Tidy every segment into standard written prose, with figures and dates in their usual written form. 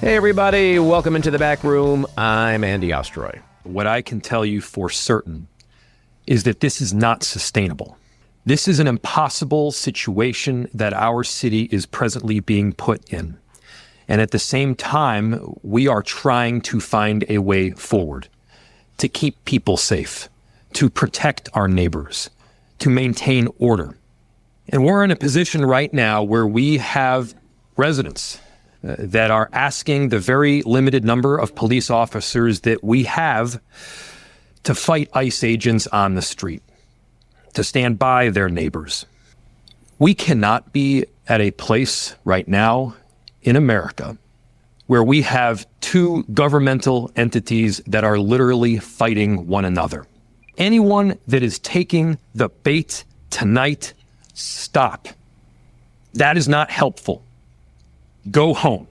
Hey everybody, welcome into the back room. I'm Andy Ostroy. What I can tell you for certain is that this is not sustainable. This is an impossible situation that our city is presently being put in. And at the same time, we are trying to find a way forward to keep people safe, to protect our neighbors, to maintain order. And we're in a position right now where we have residents that are asking the very limited number of police officers that we have to fight ICE agents on the street, to stand by their neighbors. We cannot be at a place right now in America where we have two governmental entities that are literally fighting one another. Anyone that is taking the bait tonight, stop. That is not helpful. Go home.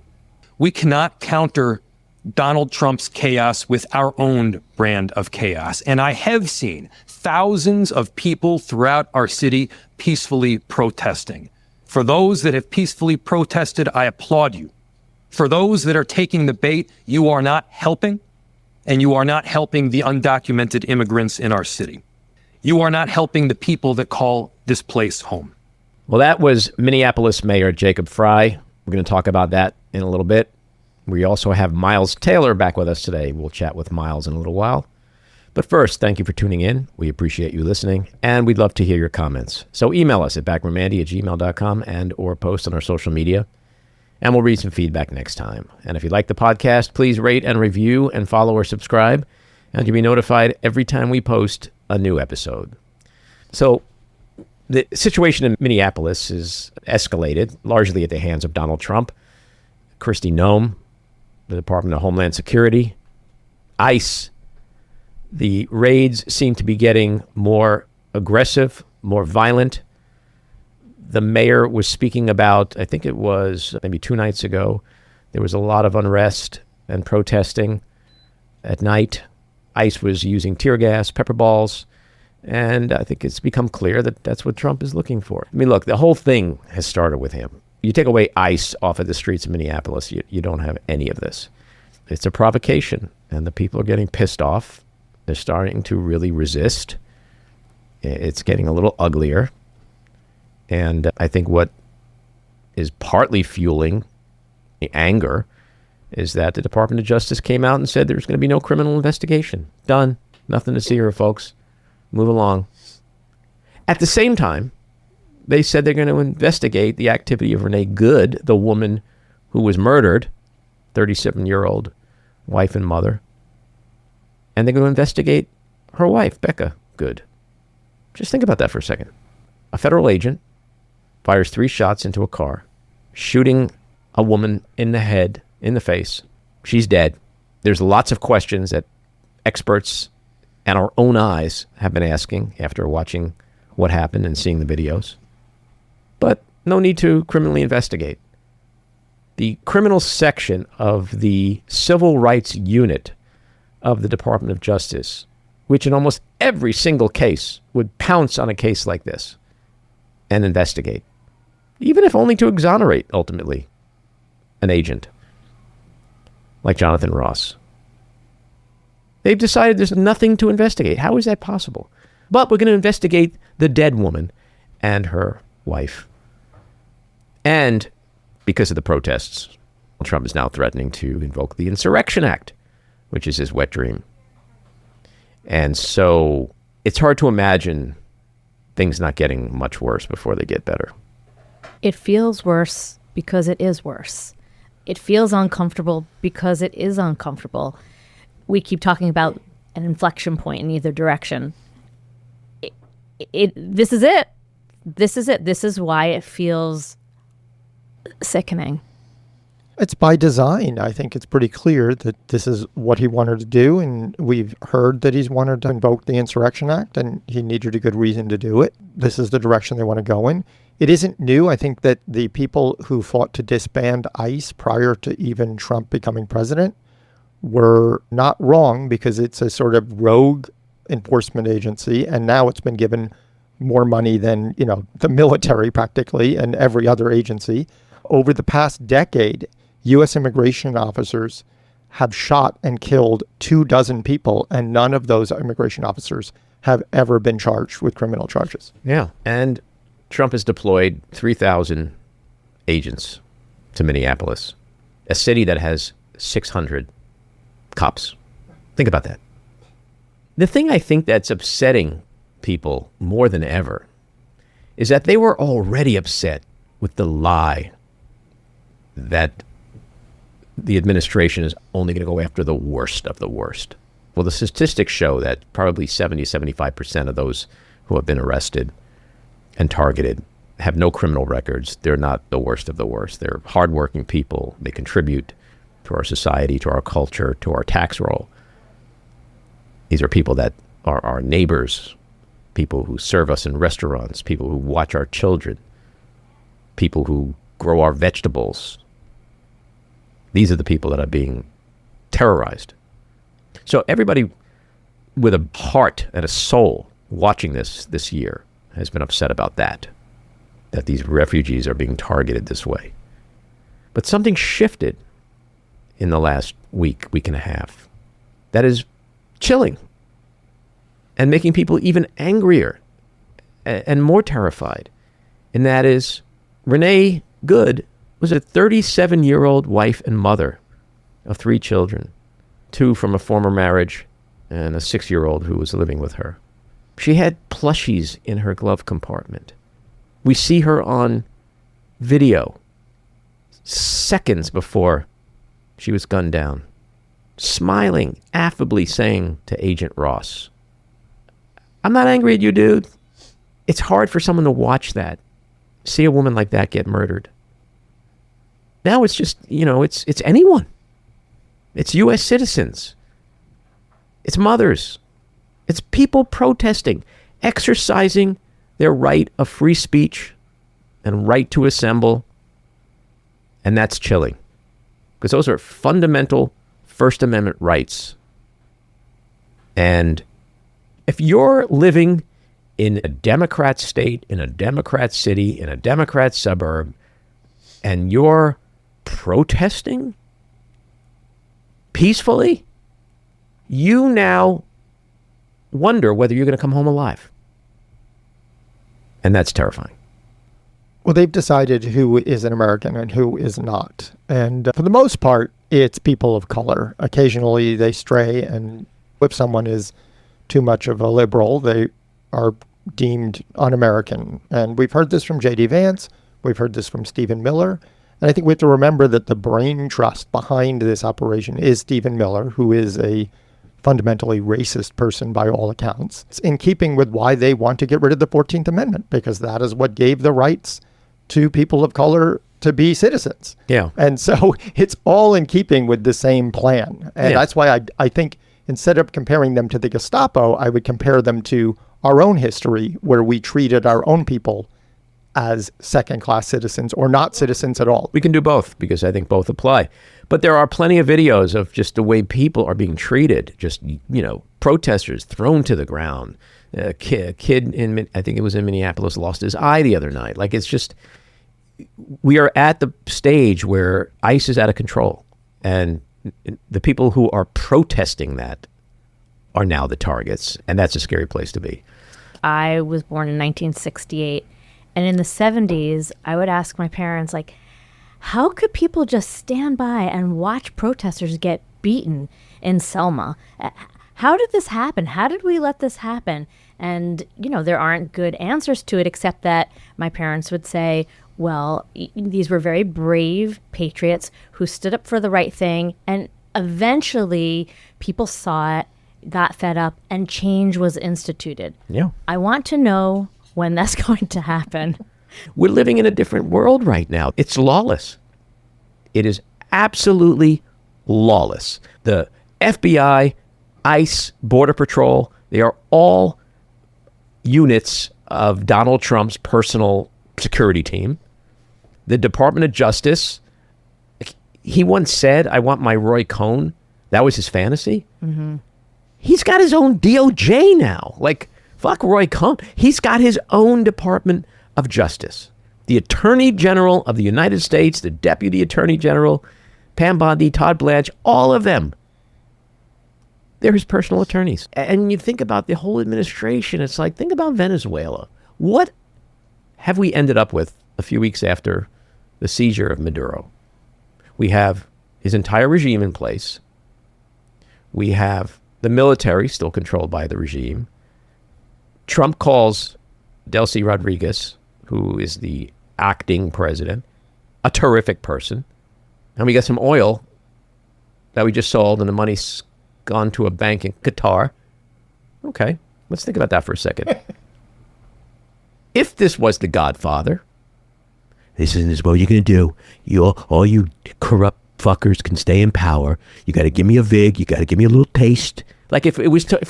We cannot counter Donald Trump's chaos with our own brand of chaos. And I have seen thousands of people throughout our city peacefully protesting. For those that have peacefully protested, I applaud you. For those that are taking the bait, you are not helping, and you are not helping the undocumented immigrants in our city. You are not helping the people that call this place home. Well, that was Minneapolis Mayor Jacob Frey. We're going to talk about that in a little bit. We also have Miles Taylor back with us today. We'll chat with Miles in a little while. But first, thank you for tuning in. We appreciate you listening, and we'd love to hear your comments. So email us at backroomandy@gmail.com and or post on our social media, and we'll read some feedback next time. And if you like the podcast, please rate and review and follow or subscribe, and you'll be notified every time we post a new episode. So the situation in Minneapolis is escalated, largely at the hands of Donald Trump, Kristi Noem, the Department of Homeland Security, ICE. The raids seem to be getting more aggressive, more violent. The mayor was speaking about, I think it was maybe 2 nights ago, there was a lot of unrest and protesting at night. ICE was using tear gas, pepper balls, and I think it's become clear that that's what Trump is looking for. I mean, look, the whole thing has started with him. You take away ICE off of the streets of Minneapolis, you don't have any of this. It's a provocation, and the people are getting pissed off. They're starting to really resist. It's getting a little uglier. And I think what is partly fueling the anger is that the Department of Justice came out and said there's going to be no criminal investigation. Done. Nothing to see here, folks. Move along. At the same time, they said they're going to investigate the activity of Renee Good, the woman who was murdered, 37-year-old wife and mother. And they're going to investigate her wife, Becca Good. Just think about that for a second. A federal agent fires 3 shots into a car, shooting a woman in the head, in the face. She's dead. There's lots of questions that experts and our own eyes have been asking after watching what happened and seeing the videos. But no need to criminally investigate. The criminal section of the Civil Rights Unit of the Department of Justice, which in almost every single case would pounce on a case like this and investigate, even if only to exonerate, ultimately, an agent like Jonathan Ross. They've decided there's nothing to investigate. How is that possible? But we're going to investigate the dead woman and her wife. And because of the protests, Trump is now threatening to invoke the Insurrection Act, which is his wet dream. And so it's hard to imagine things not getting much worse before they get better. It feels worse because it is worse. It feels uncomfortable because it is uncomfortable. We keep talking about an inflection point in either direction. This is it. This is it. This is why it feels sickening. It's by design. I think it's pretty clear that this is what he wanted to do, and we've heard that he's wanted to invoke the Insurrection Act, and he needed a good reason to do it. This is the direction they want to go in. It isn't new. I think that the people who fought to disband ICE prior to even Trump becoming president were not wrong, because it's a sort of rogue enforcement agency, and now it's been given more money than, the military practically and every other agency. Over the past decade, U.S. immigration officers have shot and killed 24 people, and none of those immigration officers have ever been charged with criminal charges. Yeah. And Trump has deployed 3,000 agents to Minneapolis, a city that has 600 cops. Think about that. The thing I think that's upsetting people more than ever is that they were already upset with the lie that the administration is only going to go after the worst of the worst. Well, the statistics show that probably 75% of those who have been arrested and targeted have no criminal records. They're not the worst of the worst. They're hardworking people. They contribute to our society, to our culture, to our tax roll. These are people that are our neighbors, people who serve us in restaurants, people who watch our children, people who grow our vegetables. These are the people that are being terrorized. So everybody with a heart and a soul watching this year has been upset about that these refugees are being targeted this way. But something shifted in the last week and a half that is chilling and making people even angrier and more terrified. And that is Renee Good was a 37-year-old wife and mother of 3 children, 2 from a former marriage and a 6-year-old who was living with her. She had plushies in her glove compartment. We see her on video seconds before she was gunned down, smiling, affably saying to Agent Ross, "I'm not angry at you, dude." It's hard for someone to watch that, see a woman like that get murdered. Now it's just, it's anyone. It's U.S. citizens. It's mothers. It's people protesting, exercising their right of free speech and right to assemble. And that's chilling, because those are fundamental First Amendment rights. And if you're living in a Democrat state, in a Democrat city, in a Democrat suburb, and you're protesting peacefully, you now wonder whether you're going to come home alive. And that's terrifying. Well, they've decided who is an American and who is not. And for the most part, it's people of color. Occasionally they stray, and if someone is too much of a liberal, they are deemed un-American. And we've heard this from J.D. Vance. We've heard this from Stephen Miller. And I think we have to remember that the brain trust behind this operation is Stephen Miller, who is a fundamentally racist person by all accounts. It's in keeping with why they want to get rid of the 14th Amendment, because that is what gave the rights to people of color to be citizens. Yeah. And so it's all in keeping with the same plan. And that's why I think instead of comparing them to the Gestapo, I would compare them to our own history, where we treated our own people as second-class citizens or not citizens at all. We can do both, because I think both apply. But there are plenty of videos of just the way people are being treated. Just, protesters thrown to the ground. A kid in, I think it was in Minneapolis, lost his eye the other night. Like, it's just, we are at the stage where ICE is out of control. And the people who are protesting that are now the targets. And that's a scary place to be. I was born in 1968. And in the 70s, I would ask my parents, like, how could people just stand by and watch protesters get beaten in Selma? How did this happen? How did we let this happen? And, there aren't good answers to it, except that my parents would say, well, these were very brave patriots who stood up for the right thing. And eventually people saw it, got fed up, and change was instituted. Yeah. I want to know when that's going to happen. We're living in a different world right now. It's lawless. It is absolutely lawless. The FBI, ICE, Border Patrol, they are all units of Donald Trump's personal security team. The Department of Justice, he once said, "I want my Roy Cohn." That was his fantasy. Mm-hmm. He's got his own DOJ now. Like, fuck Roy Cohn. He's got his own Department of Justice. The Attorney General of the United States, the Deputy Attorney General, Pam Bondi, Todd Blanche, all of them. They're his personal attorneys. And you think about the whole administration, it's like, think about Venezuela. What have we ended up with a few weeks after the seizure of Maduro? We have his entire regime in place. We have the military still controlled by the regime. Trump calls Delcy Rodriguez, who is the acting president, a terrific person. And we got some oil that we just sold, and the money's gone to a bank in Qatar. Okay, let's think about that for a second. If this was the Godfather, this is what you're going to do. All you corrupt fuckers can stay in power. You got to give me a vig. You got to give me a little taste. Like if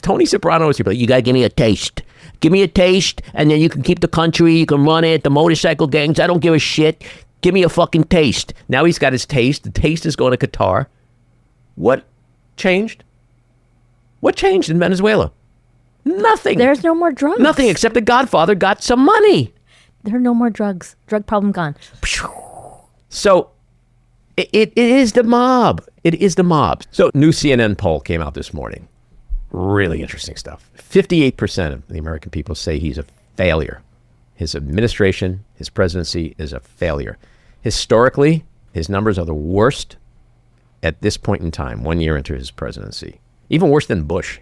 Tony Soprano was here, like, you got to give me a taste. Give me a taste, and then you can keep the country. You can run it. The motorcycle gangs, I don't give a shit. Give me a fucking taste. Now he's got his taste. The taste is going to Qatar. What changed? What changed in Venezuela? Nothing. There's no more drugs. Nothing except the Godfather got some money. There are no more drugs. Drug problem gone. So it is the mob. It is the mob. So new CNN poll came out this morning. Really interesting stuff. 58% of the American people say he's a failure. His administration, his presidency is a failure. Historically, his numbers are the worst at this point in time, 1 year into his presidency. Even worse than Bush.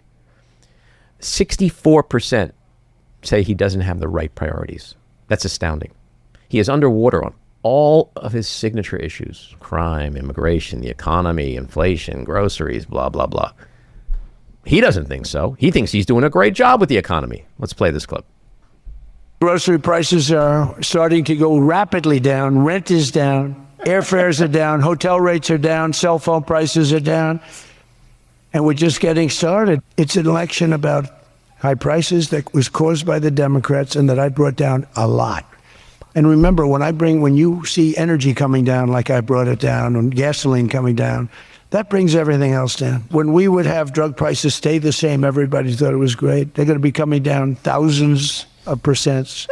64% say he doesn't have the right priorities. That's astounding. He is underwater on all of his signature issues: crime, immigration, the economy, inflation, groceries, blah, blah, blah. He doesn't think so. He thinks he's doing a great job with the economy. Let's play this clip. Grocery prices are starting to go rapidly down. Rent is down. Airfares are down. Hotel rates are down. Cell phone prices are down. And we're just getting started. It's an election about high prices that was caused by the Democrats and that I brought down a lot. And remember, when you see energy coming down like I brought it down, and gasoline coming down, that brings everything else down. When we would have drug prices stay the same, everybody thought it was great. They're going to be coming down thousands of percents.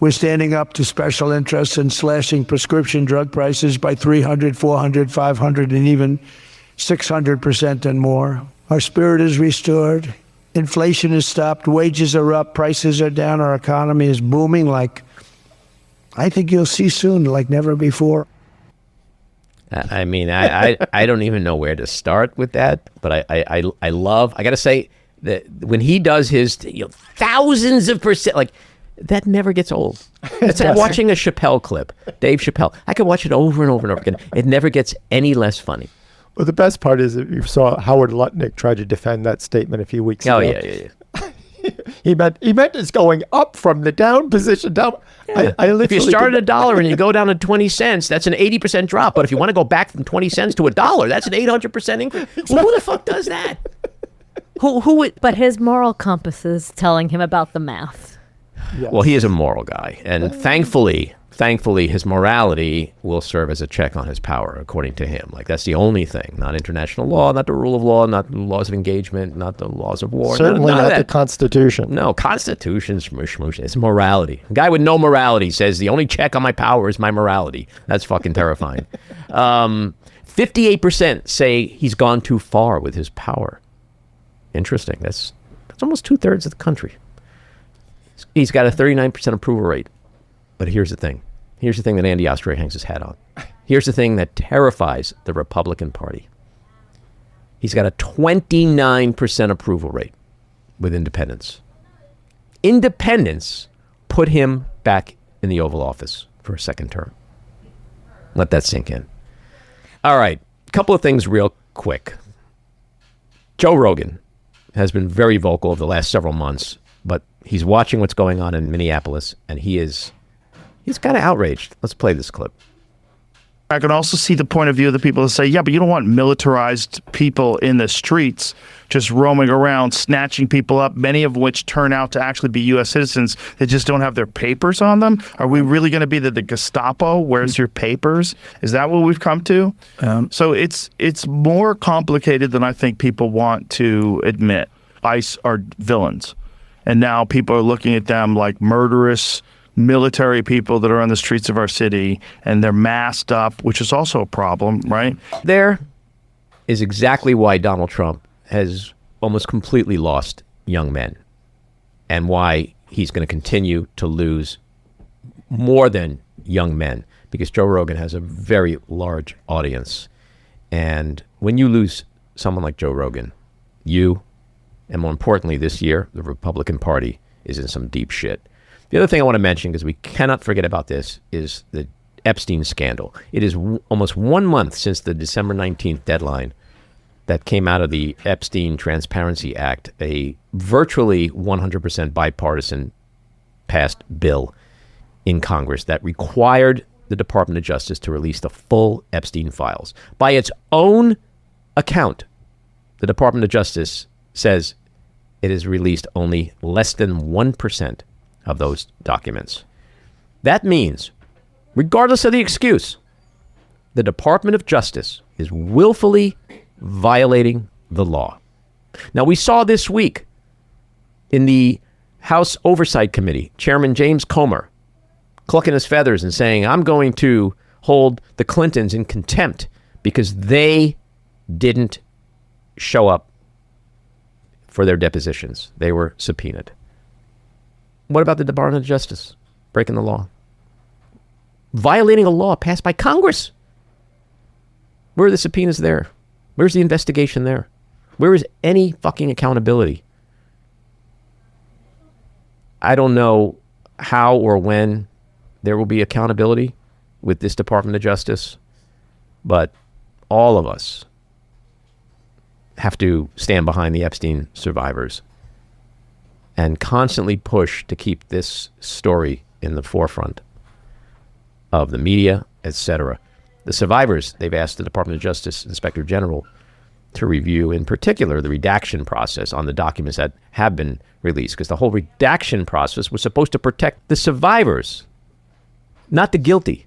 We're standing up to special interests and slashing prescription drug prices by 300, 400, 500, and even 600% and more. Our spirit is restored. Inflation is stopped. Wages are up. Prices are down. Our economy is booming like I think you'll see soon, like never before. I mean, I don't even know where to start with that, but I got to say that when he does his thousands of percent, like that never gets old. It's like watching a Chappelle clip, Dave Chappelle. I could watch it over and over and over again. It never gets any less funny. Well, the best part is that you saw Howard Lutnick try to defend that statement a few weeks ago. Oh, yeah. He meant it's going up from the down position down. Yeah. If you start at $1 and you go down to 20 cents, that's an 80% drop. But if you want to go back from 20 cents to $1, that's an 800% increase. Well, who the fuck does that? Who would? But his moral compass is telling him about the math. Yes. Well, he is a moral guy, and thankfully, his morality will serve as a check on his power, according to him. Like that's the only thing, not international law, not the rule of law, not the laws of engagement, not the laws of war. Certainly none of not that. the Constitution. No, Constitution's shmush. It's morality. A guy with no morality says the only check on my power is my morality. That's fucking terrifying. 58% say he's gone too far with his power. Interesting. That's almost 2/3 of the country. He's got a 39% approval rate. But here's the thing. Here's the thing that Andy Osprey hangs his hat on. Here's the thing that terrifies the Republican Party. He's got a 29% approval rate with independents. Independents put him back in the Oval Office for a second term. Let that sink in. All right. A couple of things real quick. Joe Rogan has been very vocal over the last several months, but he's watching what's going on in Minneapolis, and he's kind of outraged. Let's play this clip. I can also see the point of view of the people that say, yeah, but you don't want militarized people in the streets just roaming around, snatching people up, many of which turn out to actually be U.S. citizens that just don't have their papers on them. Are we really going to be the Gestapo? Where's your papers? Is that what we've come to? So it's more complicated than I think people want to admit. ICE are villains. And now people are looking at them like murderous military people that are on the streets of our city, and they're masked up, which is also a problem, right? There is exactly why Donald Trump has almost completely lost young men, and why he's going to continue to lose more than young men, because Joe Rogan has a very large audience. And when you lose someone like Joe Rogan, you, and more importantly this year, the Republican Party is in some deep shit. The other thing I want to mention, because we cannot forget about this, is the Epstein scandal. It is almost 1 month since the December 19th deadline that came out of the Epstein Transparency Act, a virtually 100% bipartisan passed bill in Congress that required the Department of Justice to release the full Epstein files. By its own account, the Department of Justice says it has released only less than 1% of those documents. That means, regardless of the excuse, the Department of Justice is willfully violating the law. Now, we saw this week in the House Oversight Committee, Chairman James Comer clucking his feathers and saying, I'm going to hold the Clintons in contempt because they didn't show up for their depositions. They were subpoenaed. What about the Department of Justice breaking the law? Violating a law passed by Congress. Where are the subpoenas there? Where's the investigation there? Where is any fucking accountability? I don't know how or when there will be accountability with this Department of Justice, but all of us have to stand behind the Epstein survivors and constantly push to keep this story in the forefront of the media, etc. The survivors, they've asked the Department of Justice Inspector General to review, in particular, the redaction process on the documents that have been released, because the whole redaction process was supposed to protect the survivors, not the guilty.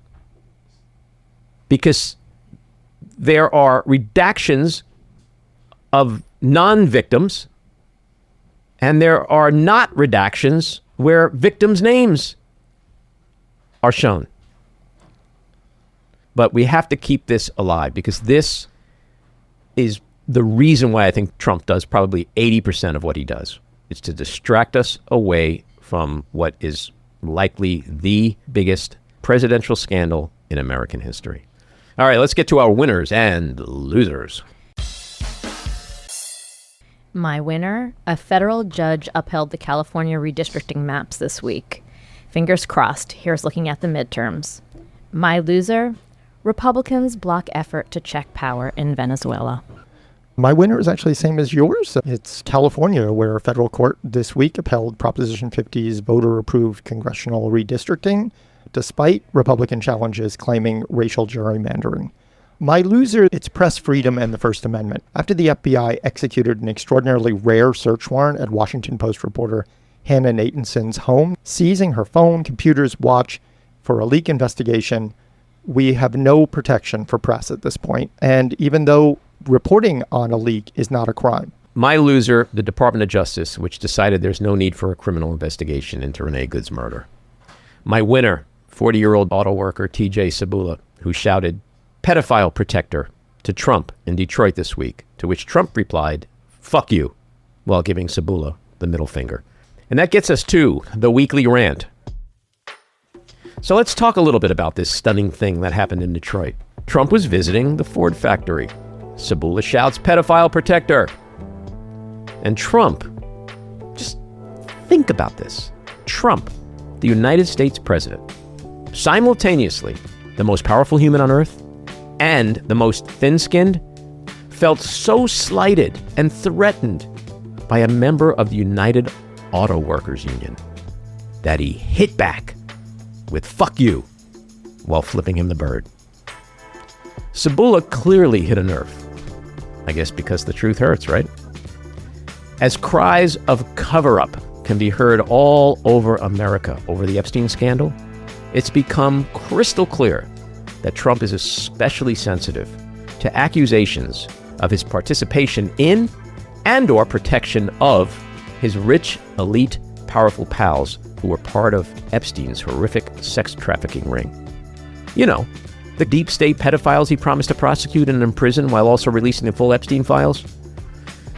Because there are redactions of non-victims, and there are not redactions where victims' names are shown. But we have to keep this alive, because this is the reason why I think Trump does probably 80% of what he does. It's to distract us away from what is likely the biggest presidential scandal in American history. All right, let's get to our winners and losers. My winner, a federal judge upheld the California redistricting maps this week. Fingers crossed, here's looking at the midterms. My loser, Republicans block effort to check power in Venezuela. My winner is actually the same as yours. It's California, where a federal court this week upheld Proposition 50's voter-approved congressional redistricting, despite Republican challenges claiming racial gerrymandering. My loser, it's press freedom and the First Amendment. After the FBI executed an extraordinarily rare search warrant at Washington Post reporter Hannah Nathanson's home, seizing her phone, computers, watch for a leak investigation, we have no protection for press at this point. And even though reporting on a leak is not a crime. My loser, the Department of Justice, which decided there's no need for a criminal investigation into Renee Good's murder. My winner, 40-year-old auto worker TJ Sabula, who shouted, "Pedophile protector," to Trump in Detroit this week, to which Trump replied, "Fuck you," while giving Sabula the middle finger. And that gets us to the weekly rant. So let's talk a little bit about this stunning thing that happened in Detroit. Trump was visiting the Ford factory. Sabula shouts, "Pedophile protector." And Trump, just think about this. Trump, the United States president, simultaneously the most powerful human on earth and the most thin-skinned, felt so slighted and threatened by a member of the United Auto Workers Union that he hit back with "fuck you" while flipping him the bird. Sabula clearly hit a nerve. I guess because the truth hurts, right? As cries of cover-up can be heard all over America over the Epstein scandal, it's become crystal clear that Trump is especially sensitive to accusations of his participation in and/or protection of his rich, elite, powerful pals who were part of Epstein's horrific sex trafficking ring. You know, the deep state pedophiles he promised to prosecute and imprison while also releasing the full Epstein files.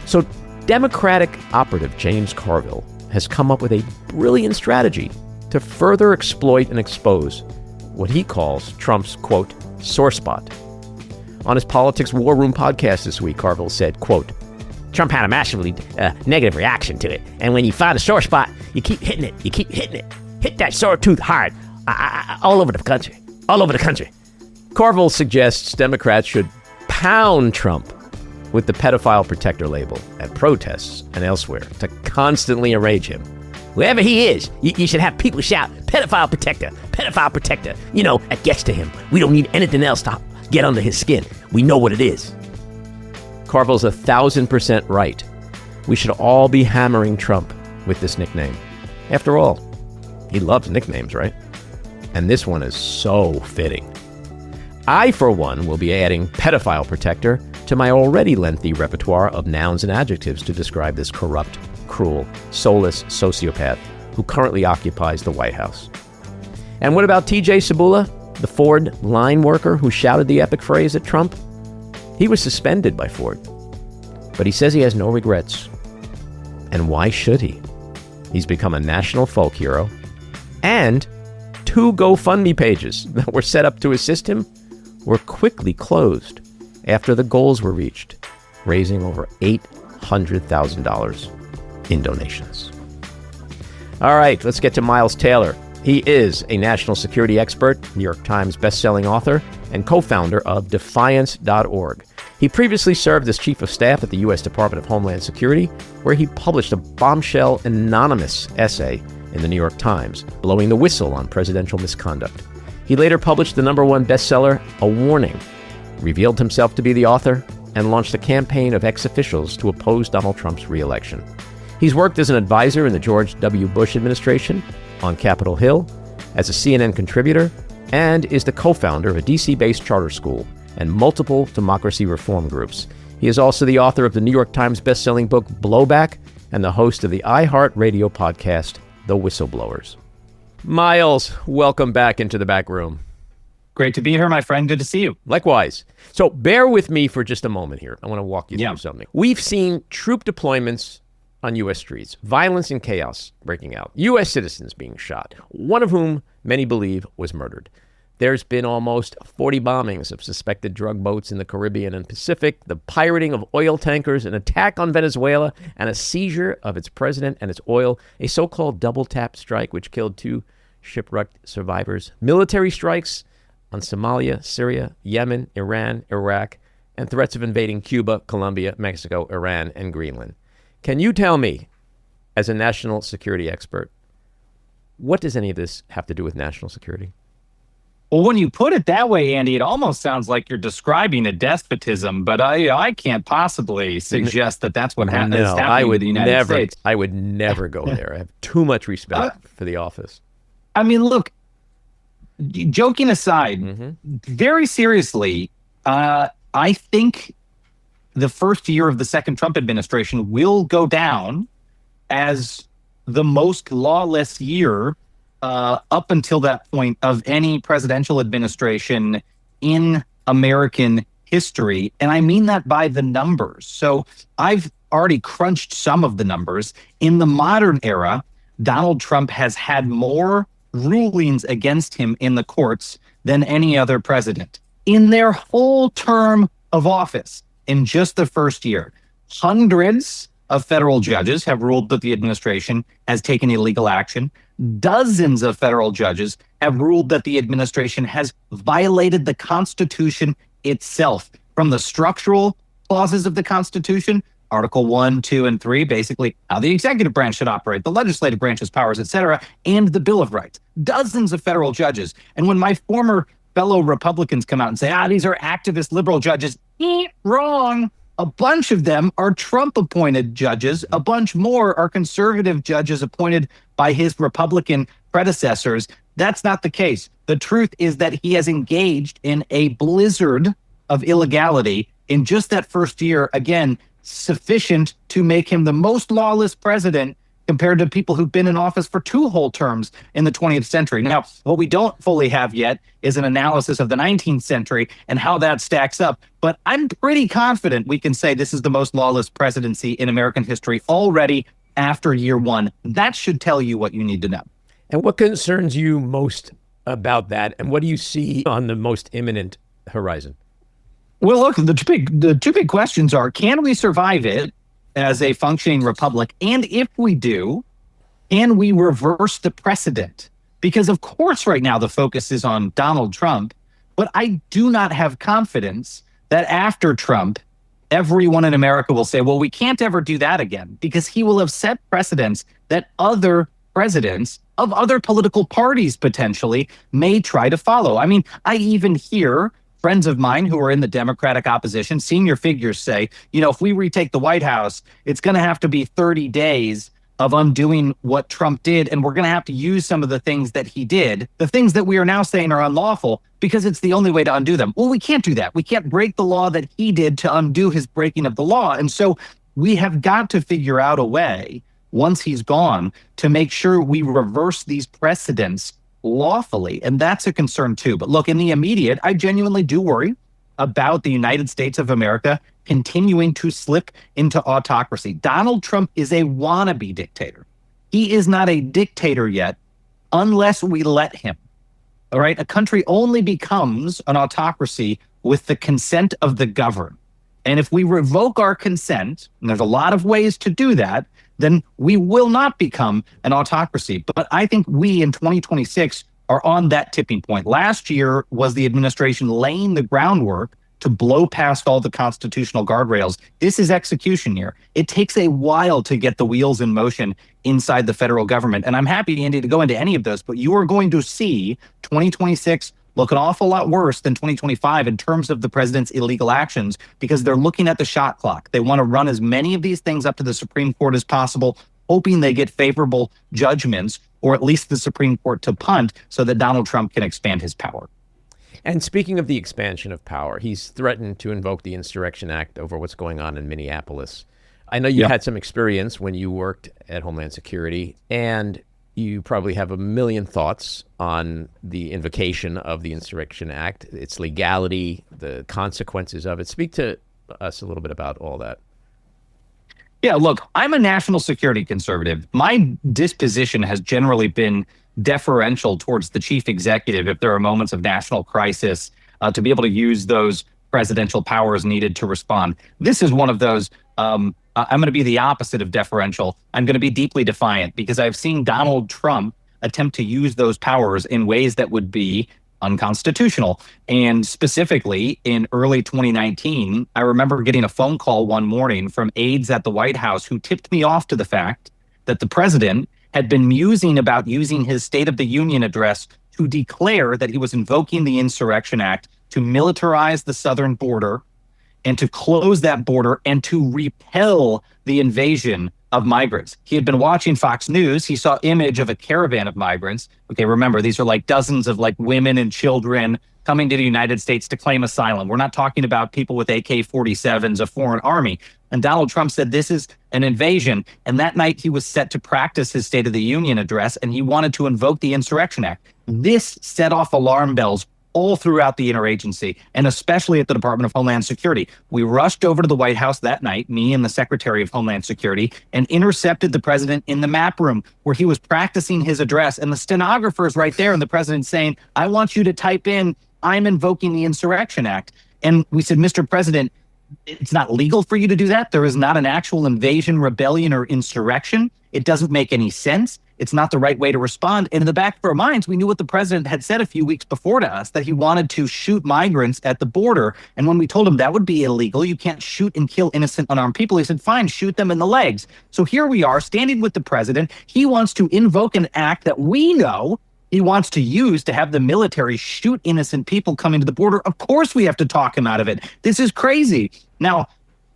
So Democratic operative James Carville has come up with a brilliant strategy to further exploit and expose what he calls Trump's, quote, sore spot. On his Politics War Room podcast this week, Carville said, quote, Trump had a massively negative reaction to it. And when you find a sore spot, you keep hitting it. You keep hitting it. Hit that sore tooth hard. All over the country. All over the country. Carville suggests Democrats should pound Trump with the pedophile protector label at protests and elsewhere to constantly enrage him. Wherever he is, you should have people shout, pedophile protector, pedophile protector. You know, that gets to him. We don't need anything else to get under his skin. We know what it is. Carville's 1,000% right. We should all be hammering Trump with this nickname. After all, he loves nicknames, right? And this one is so fitting. I, for one, will be adding pedophile protector to my already lengthy repertoire of nouns and adjectives to describe this corrupt, cruel, soulless sociopath who currently occupies the White House. And what about TJ Sabula, the Ford line worker who shouted the epic phrase at Trump? He was suspended by Ford, but he says he has no regrets. And why should he? He's become a national folk hero, and 2 GoFundMe pages that were set up to assist him were quickly closed after the goals were reached, raising over $800,000 in donations. All right, let's get to Miles Taylor. He is a national security expert, New York Times bestselling author, and co-founder of Defiance.org. He previously served as chief of staff at the U.S. Department of Homeland Security, where he published a bombshell anonymous essay in the New York Times, blowing the whistle on presidential misconduct. He later published the #1 bestseller, A Warning, revealed himself to be the author, and launched a campaign of ex-officials to oppose Donald Trump's reelection. He's worked as an advisor in the George W. Bush administration, on Capitol Hill, as a CNN contributor, and is the co-founder of a DC-based charter school and multiple democracy reform groups. He is also the author of the New York Times bestselling book Blowback and the host of the iHeartRadio podcast, The Whistleblowers. Miles, welcome back into the back room. Great to be here, my friend. Good to see you. Likewise. So bear with me for just a moment here. I want to walk you through something. We've seen troop deployments on U.S. streets, violence and chaos breaking out, U.S. citizens being shot, one of whom many believe was murdered. There's been almost 40 bombings of suspected drug boats in the Caribbean and Pacific, the pirating of oil tankers, an attack on Venezuela, and a seizure of its president and its oil, a so-called double-tap strike which killed 2 shipwrecked survivors, military strikes on Somalia, Syria, Yemen, Iran, Iraq, and threats of invading Cuba, Colombia, Mexico, Iran, and Greenland. Can you tell me, as a national security expert, what does any of this have to do with national security? Well, when you put it that way, Andy, it almost sounds like you're describing a despotism, but I can't possibly suggest that that's what happening with the United States. I would never go there. I have too much respect for the office. I mean, look, joking aside, very seriously, I think the first year of the second Trump administration will go down as the most lawless year up until that point of any presidential administration in American history. And I mean that by the numbers. So I've already crunched some of the numbers. In the modern era, Donald Trump has had more rulings against him in the courts than any other president in their whole term of office. In just the first year, hundreds of federal judges have ruled that the administration has taken illegal action. Dozens of federal judges have ruled that the administration has violated the Constitution itself, from the structural clauses of the Constitution, Article 1, 2, and 3, basically how the executive branch should operate, the legislative branch's powers, etc., and the Bill of Rights. Dozens of federal judges. And when my former fellow Republicans come out and say, these are activist liberal judges, wrong. A bunch of them are Trump-appointed judges. A bunch more are conservative judges appointed by his Republican predecessors. That's not the case. The truth is that he has engaged in a blizzard of illegality in just that first year, again, sufficient to make him the most lawless president compared to people who've been in office for 2 whole terms in the 20th century. Now, what we don't fully have yet is an analysis of the 19th century and how that stacks up. But I'm pretty confident we can say this is the most lawless presidency in American history already after year 1. That should tell you what you need to know. And what concerns you most about that? And what do you see on the most imminent horizon? Well, look, the two big questions are, can we survive it as a functioning republic? And if we do, can we reverse the precedent? Because, of course, right now the focus is on Donald Trump, but I do not have confidence that after Trump, everyone in America will say, well, we can't ever do that again, because he will have set precedents that other presidents of other political parties potentially may try to follow. I mean, I even hear friends of mine who are in the Democratic opposition, senior figures say, if we retake the White House, it's going to have to be 30 days of undoing what Trump did. And we're going to have to use some of the things that he did, the things that we are now saying are unlawful, because it's the only way to undo them. Well, we can't do that. We can't break the law that he did to undo his breaking of the law. And so we have got to figure out a way, once he's gone, to make sure we reverse these precedents lawfully. And that's a concern too. But look, in the immediate, I genuinely do worry about the United States of America continuing to slip into autocracy. Donald Trump is a wannabe dictator. He is not a dictator yet unless we let him. All right. A country only becomes an autocracy with the consent of the governed. And if we revoke our consent, and there's a lot of ways to do that, then we will not become an autocracy. But I think we in 2026 are on that tipping point. Last year was the administration laying the groundwork to blow past all the constitutional guardrails. This is execution year. It takes a while to get the wheels in motion inside the federal government. And I'm happy, Andy, to go into any of those, but you are going to see 2026 look an awful lot worse than 2025 in terms of the president's illegal actions, because they're looking at the shot clock. They want to run as many of these things up to the Supreme Court as possible, hoping they get favorable judgments, or at least the Supreme Court to punt, so that Donald Trump can expand his power. And speaking of the expansion of power, he's threatened to invoke the Insurrection Act over what's going on in Minneapolis. I know you had some experience when you worked at Homeland Security, and you probably have a million thoughts on the invocation of the Insurrection Act, its legality, the consequences of it. Speak to us a little bit about all that. Yeah, look, I'm a national security conservative. My disposition has generally been deferential towards the chief executive if there are moments of national crisis, to be able to use those presidential powers needed to respond. This is one of those. I'm going to be the opposite of deferential. I'm going to be deeply defiant, because I've seen Donald Trump attempt to use those powers in ways that would be unconstitutional. And specifically in early 2019, I remember getting a phone call one morning from aides at the White House who tipped me off to the fact that the president had been musing about using his State of the Union address to declare that he was invoking the Insurrection Act to militarize the southern border and to close that border and to repel the invasion of migrants. He had been watching Fox News. He saw image of a caravan of migrants. Okay, remember, these are like dozens of like women and children coming to the United States to claim asylum. We're not talking about people with AK-47s, a foreign army. And Donald Trump said this is an invasion. And that night he was set to practice his State of the Union address, and he wanted to invoke the Insurrection Act. This set off alarm bells all throughout the interagency, and especially at the Department of Homeland Security. We rushed over to the White House that night, me and the Secretary of Homeland Security, and intercepted the president in the map room where he was practicing his address. And the stenographer is right there, and the president saying, I want you to type in, I'm invoking the Insurrection Act. And we said, Mr. President, it's not legal for you to do that. There is not an actual invasion, rebellion, or insurrection. It doesn't make any sense. It's not the right way to respond. And in the back of our minds, we knew what the president had said a few weeks before to us, that he wanted to shoot migrants at the border. And when we told him that would be illegal, you can't shoot and kill innocent unarmed people, he said, fine, shoot them in the legs. So here we are standing with the president. He wants to invoke an act that we know he wants to use to have the military shoot innocent people coming to the border. Of course we have to talk him out of it. This is crazy. Now,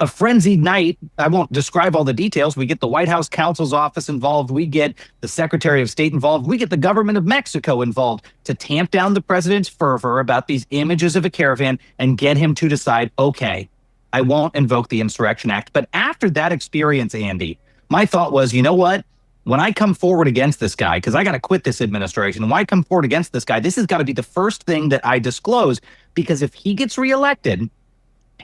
a frenzied night. I won't describe all the details. We get the White House counsel's office involved. We get the Secretary of State involved. We get the government of Mexico involved to tamp down the president's fervor about these images of a caravan and get him to decide, okay, I won't invoke the Insurrection Act. But after that experience, Andy, my thought was, you know what? when I come forward against this guy, because I got to quit this administration, and when I come forward against this guy, this has got to be the first thing that I disclose, because if he gets reelected,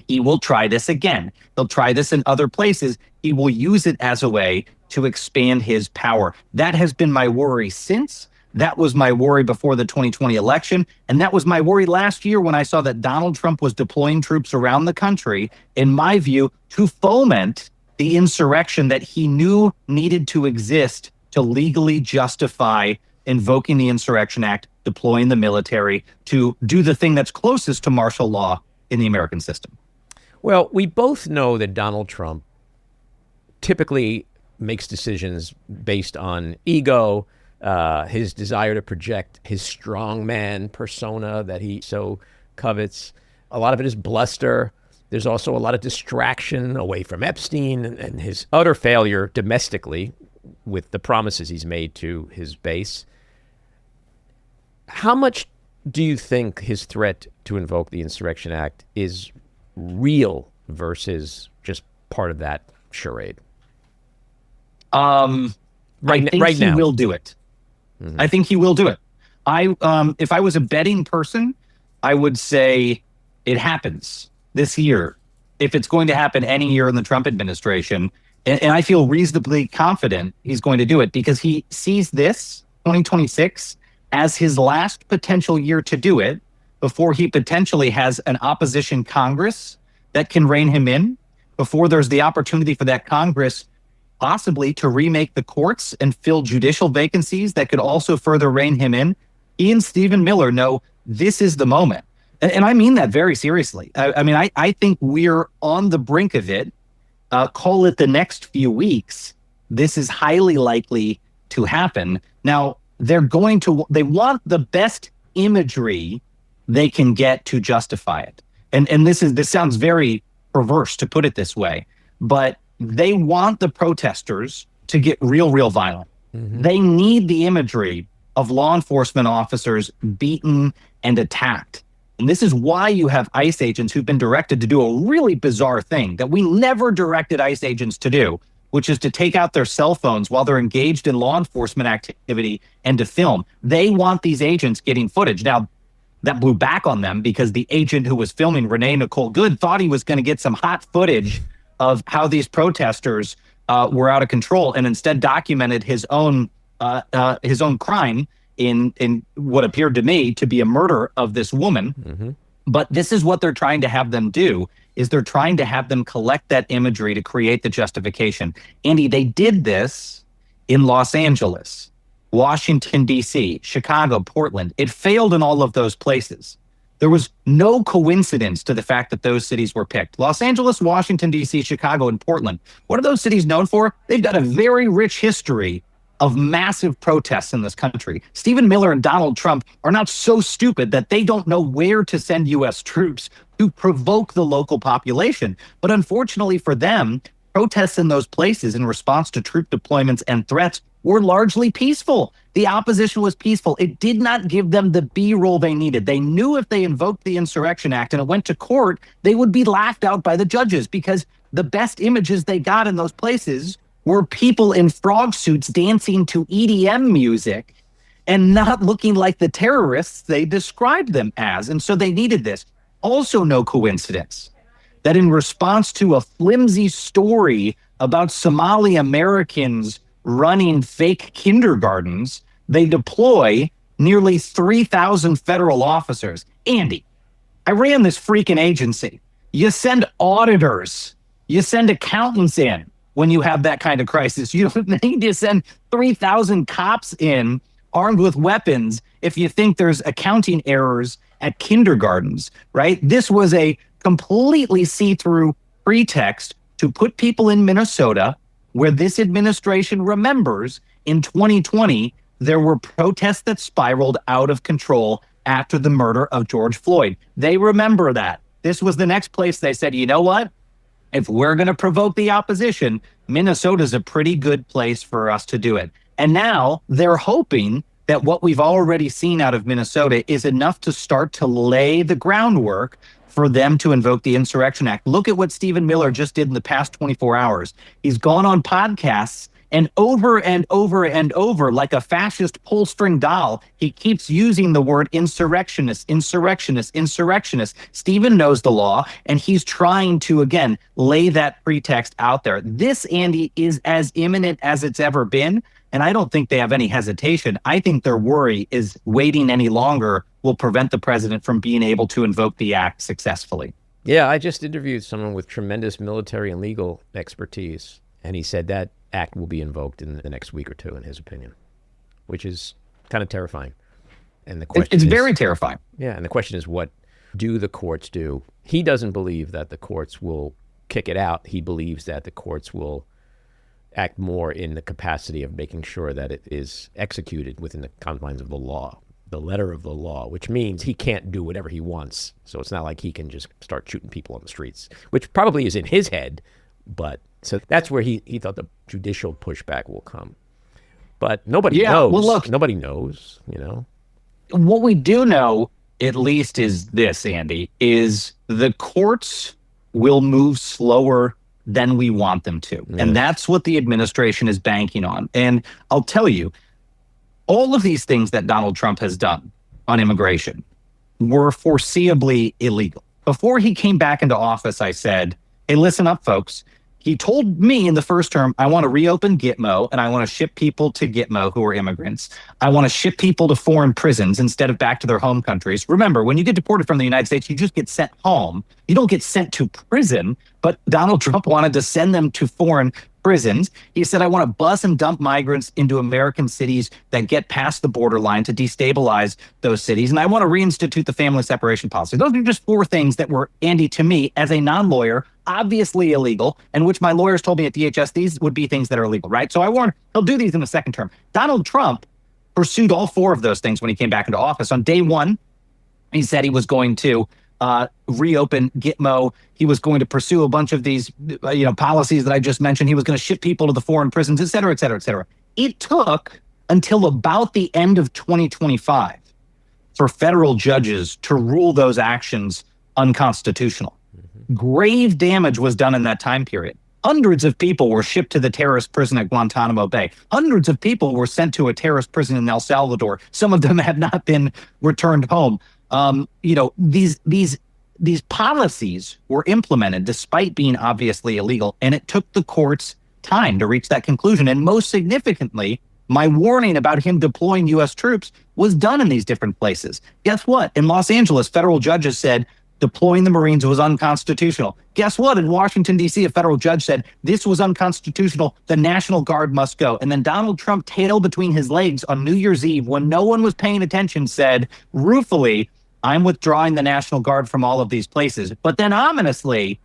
he will try this again. He'll try this in other places. He will use it as a way to expand his power. That has been my worry since. That was my worry before the 2020 election. And that was my worry last year when I saw that Donald Trump was deploying troops around the country, in my view, to foment the insurrection that he knew needed to exist to legally justify invoking the Insurrection Act, deploying the military to do the thing that's closest to martial law in the American system. Well, we both know that Donald Trump typically makes decisions based on ego, his desire to project his strongman persona that he so covets. A lot of it is bluster. There's also a lot of distraction away from Epstein and his utter failure domestically with the promises he's made to his base. How much do you think his threat to invoke the Insurrection Act is real versus just part of that charade? I think he will do it. I think he will do it. If I was a betting person, I would say it happens this year. If it's going to happen any year in the Trump administration, and I feel reasonably confident he's going to do it, because he sees this 2026 as his last potential year to do it before he potentially has an opposition Congress that can rein him in, before there's the opportunity for that Congress possibly to remake the courts and fill judicial vacancies that could also further rein him in. He and Stephen Miller know this is the moment. And I mean that very seriously. I think we're on the brink of it. Call it the next few weeks. This is highly likely to happen. Now, they want the best imagery they can get to justify it. And this sounds very perverse to put it this way, but they want the protesters to get real violent. They need the imagery of law enforcement officers beaten and attacked. And this is why you have ICE agents who've been directed to do a really bizarre thing that we never directed ICE agents to do, which is to take out their cell phones while they're engaged in law enforcement activity and to film. They want these agents getting footage. Now, that blew back on them because the agent who was filming, Renee Good, thought he was going to get some hot footage of how these protesters were out of control, and instead documented his own crime in what appeared to me to be a murder of this woman. But this is what they're trying to have them do, is they're trying to have them collect that imagery to create the justification. Andy, they did this in Los Angeles, Washington, D.C., Chicago, Portland. It failed in all of those places. There was no coincidence to the fact that those cities were picked. Los Angeles, Washington, D.C., Chicago, and Portland. What are those cities known for? They've got a very rich history of massive protests in this country. Stephen Miller and Donald Trump are not so stupid that they don't know where to send U.S. troops to provoke the local population. But unfortunately for them, protests in those places in response to troop deployments and threats were largely peaceful. The opposition was peaceful. It did not give them the B-roll they needed. They knew if they invoked the Insurrection Act and it went to court, they would be laughed out by the judges, because the best images they got in those places were people in frog suits dancing to EDM music and not looking like the terrorists they described them as. And so they needed this. Also, no coincidence that in response to a flimsy story about Somali Americans running fake kindergartens, they deploy nearly 3,000 federal officers. Andy, I ran this freaking agency. You send auditors, you send accountants in when you have that kind of crisis. You don't need to send 3,000 cops in armed with weapons if you think there's accounting errors at kindergartens, right? This was a completely see-through pretext to put people in Minnesota, where this administration remembers in 2020, there were protests that spiraled out of control after the murder of George Floyd. They remember that. This was the next place they said, you know what? If we're going to provoke the opposition, Minnesota's a pretty good place for us to do it. And now they're hoping that what we've already seen out of Minnesota is enough to start to lay the groundwork for them to invoke the Insurrection Act. Look at what Stephen Miller just did in the past 24 hours. He's gone on podcasts And over and over and over, like a fascist pull string doll, he keeps using the word insurrectionist, insurrectionist, insurrectionist. Stephen knows the law, and he's trying to, again, lay that pretext out there. This, Andy, is as imminent as it's ever been. And I don't think they have any hesitation. I think their worry is waiting any longer will prevent the president from being able to invoke the act successfully. Yeah, I just interviewed someone with tremendous military and legal expertise, and he said that act will be invoked in the next week or two, in his opinion, which is kind of terrifying. And the question it's very terrifying. Yeah, and the question is, what do the courts do? He doesn't believe that the courts will kick it out. He believes that the courts will act more in the capacity of making sure that it is executed within the confines of the law, the letter of the law, which means he can't do whatever he wants. So it's not like he can just start shooting people on the streets, which probably is in his head. But so that's where he thought the judicial pushback will come. But nobody knows. Well, look, nobody knows, you know. What we do know, at least, is this, Andy, is the courts will move slower than we want them to. Yeah. And that's what the administration is banking on. And I'll tell you, all of these things that Donald Trump has done on immigration were foreseeably illegal. Before he came back into office, I said, hey, listen up, folks. He told me in the first term, I want to reopen Gitmo, and I want to ship people to Gitmo who are immigrants. I want to ship people to foreign prisons instead of back to their home countries. Remember, when you get deported from the United States, you just get sent home. You don't get sent to prison. But Donald Trump wanted to send them to foreign prisons. He said, I want to bus and dump migrants into American cities that get past the borderline to destabilize those cities. And I want to reinstitute the family separation policy. Those are just four things that were, Andy, to me, as a non-lawyer, obviously illegal, and which my lawyers told me at DHS, these would be things that are illegal, right? So I warned, he'll do these in the second term. Donald Trump pursued all four of those things when he came back into office. On day one, he said he was going to reopen Gitmo. He was going to pursue a bunch of these, policies that I just mentioned. He was going to ship people to the foreign prisons, et cetera, et cetera, et cetera. It took until about the end of 2025 for federal judges to rule those actions unconstitutional. Mm-hmm. Grave damage was done in that time period. Hundreds of people were shipped to the terrorist prison at Guantanamo Bay. Hundreds of people were sent to a terrorist prison in El Salvador. Some of them had not been returned home. These policies were implemented despite being obviously illegal, and it took the courts time to reach that conclusion. And most significantly, my warning about him deploying U.S. troops was done in these different places. Guess what? In Los Angeles, federal judges said deploying the Marines was unconstitutional. Guess what? In Washington, D.C., a federal judge said this was unconstitutional. The National Guard must go. And then Donald Trump, tail between his legs on New Year's Eve, when no one was paying attention, said ruefully, I'm withdrawing the National Guard from all of these places. But then ominously,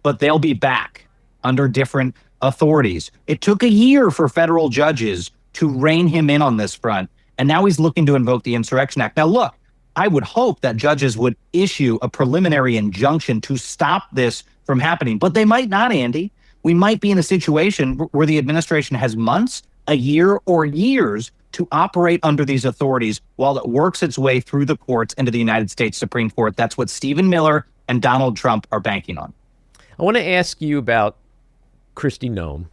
but they'll be back under different authorities. It took a year for federal judges to rein him in on this front. And now he's looking to invoke the Insurrection Act. Now, look, I would hope that judges would issue a preliminary injunction to stop this from happening, but they might not, Andy. We might be in a situation where the administration has months, a year, or years to operate under these authorities while it works its way through the courts into the United States Supreme Court. That's what Stephen Miller and Donald Trump are banking on. I want to ask you about Kristi Noem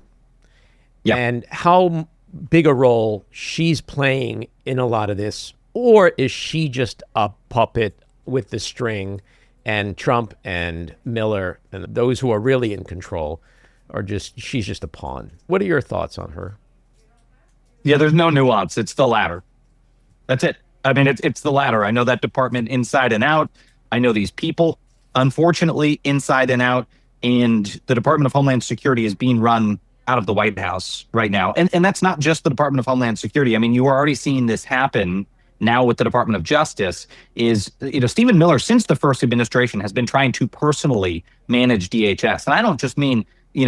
and how big a role she's playing in a lot of this, or is she just a puppet with the string, and Trump and Miller and those who are really in control she's just a pawn? What are your thoughts on her? Yeah, there's no nuance. It's the latter. That's it. I mean, it's the latter. I know that department inside and out. I know these people, unfortunately, inside and out. And the Department of Homeland Security is being run out of the White House right now. And that's not just the Department of Homeland Security. I mean, you are already seeing this happen now with the Department of Justice. Stephen Miller, since the first administration, has been trying to personally manage DHS. And I don't just mean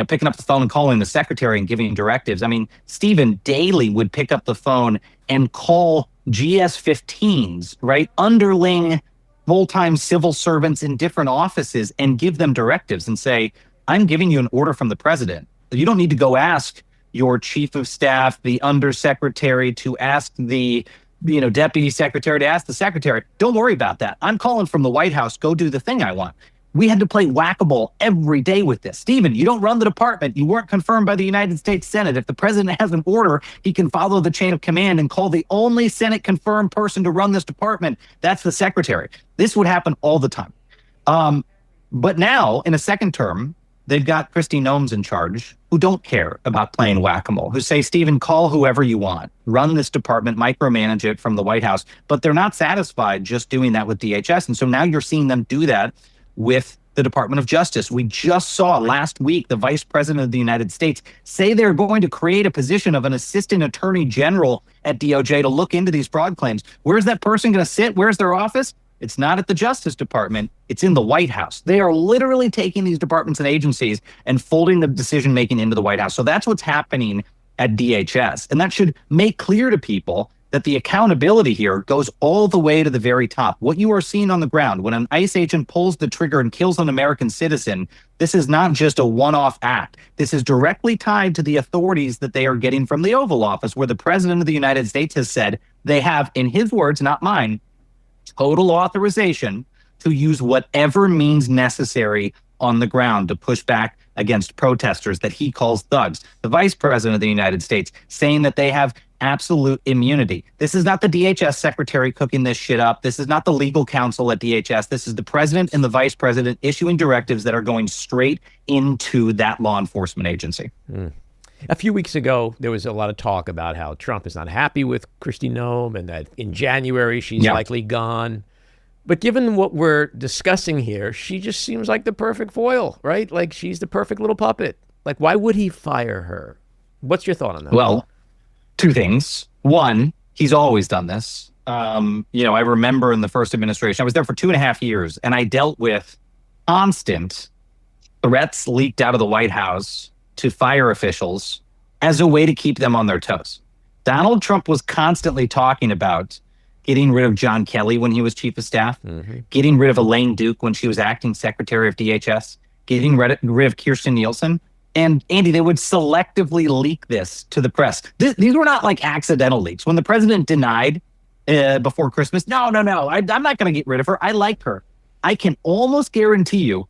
picking up the phone and calling the secretary and giving directives. I mean, Stephen daily would pick up the phone and call GS-15s, right? Underling full-time civil servants in different offices and give them directives and say, I'm giving you an order from the president. You don't need to go ask your chief of staff, the undersecretary, to ask the deputy secretary, to ask the secretary. Don't worry about that. I'm calling from the White House. Go do the thing I want. We had to play whack-a-mole every day with this. Stephen, you don't run the department. You weren't confirmed by the United States Senate. If the president has an order, he can follow the chain of command and call the only Senate-confirmed person to run this department. That's the secretary. This would happen all the time. But now, in a second term, they've got Kristi Noem's in charge, who don't care about playing whack-a-mole, who say, Stephen, call whoever you want, run this department, micromanage it from the White House. But they're not satisfied just doing that with DHS. And so now you're seeing them do that with the Department of Justice. We just saw last week the Vice President of the United States say they're going to create a position of an Assistant Attorney General at DOJ to look into these fraud claims. Where's that person going to sit? Where's their office? It's not at the Justice Department. It's in the White House. They are literally taking these departments and agencies and folding the decision-making into the White House. So that's what's happening at DHS. And that should make clear to people that the accountability here goes all the way to the very top. What you are seeing on the ground, when an ICE agent pulls the trigger and kills an American citizen, this is not just a one-off act. This is directly tied to the authorities that they are getting from the Oval Office, where the President of the United States has said they have, in his words, not mine, total authorization to use whatever means necessary on the ground to push back against protesters that he calls thugs. The Vice President of the United States saying that they have absolute immunity. This is not the DHS secretary cooking this shit up. This is not the legal counsel at DHS. This is the president and the vice president issuing directives that are going straight into that law enforcement agency. A few weeks ago, there was a lot of talk about how Trump is not happy with Kristi Noem and that in January she's likely gone. But given what we're discussing here, she just seems like the perfect foil, right? Like she's the perfect little puppet. Like, why would he fire her? What's your thought on that? Well, two things. One, he's always done this. I remember in the first administration, I was there for 2.5 years, and I dealt with constant threats leaked out of the White House to fire officials as a way to keep them on their toes. Donald Trump was constantly talking about getting rid of John Kelly when he was chief of staff, getting rid of Elaine Duke when she was acting secretary of DHS, getting rid of Kirstjen Nielsen. And Andy, they would selectively leak this to the press. These were not like accidental leaks. When the president denied before Christmas, no, I'm not going to get rid of her. I like her. I can almost guarantee you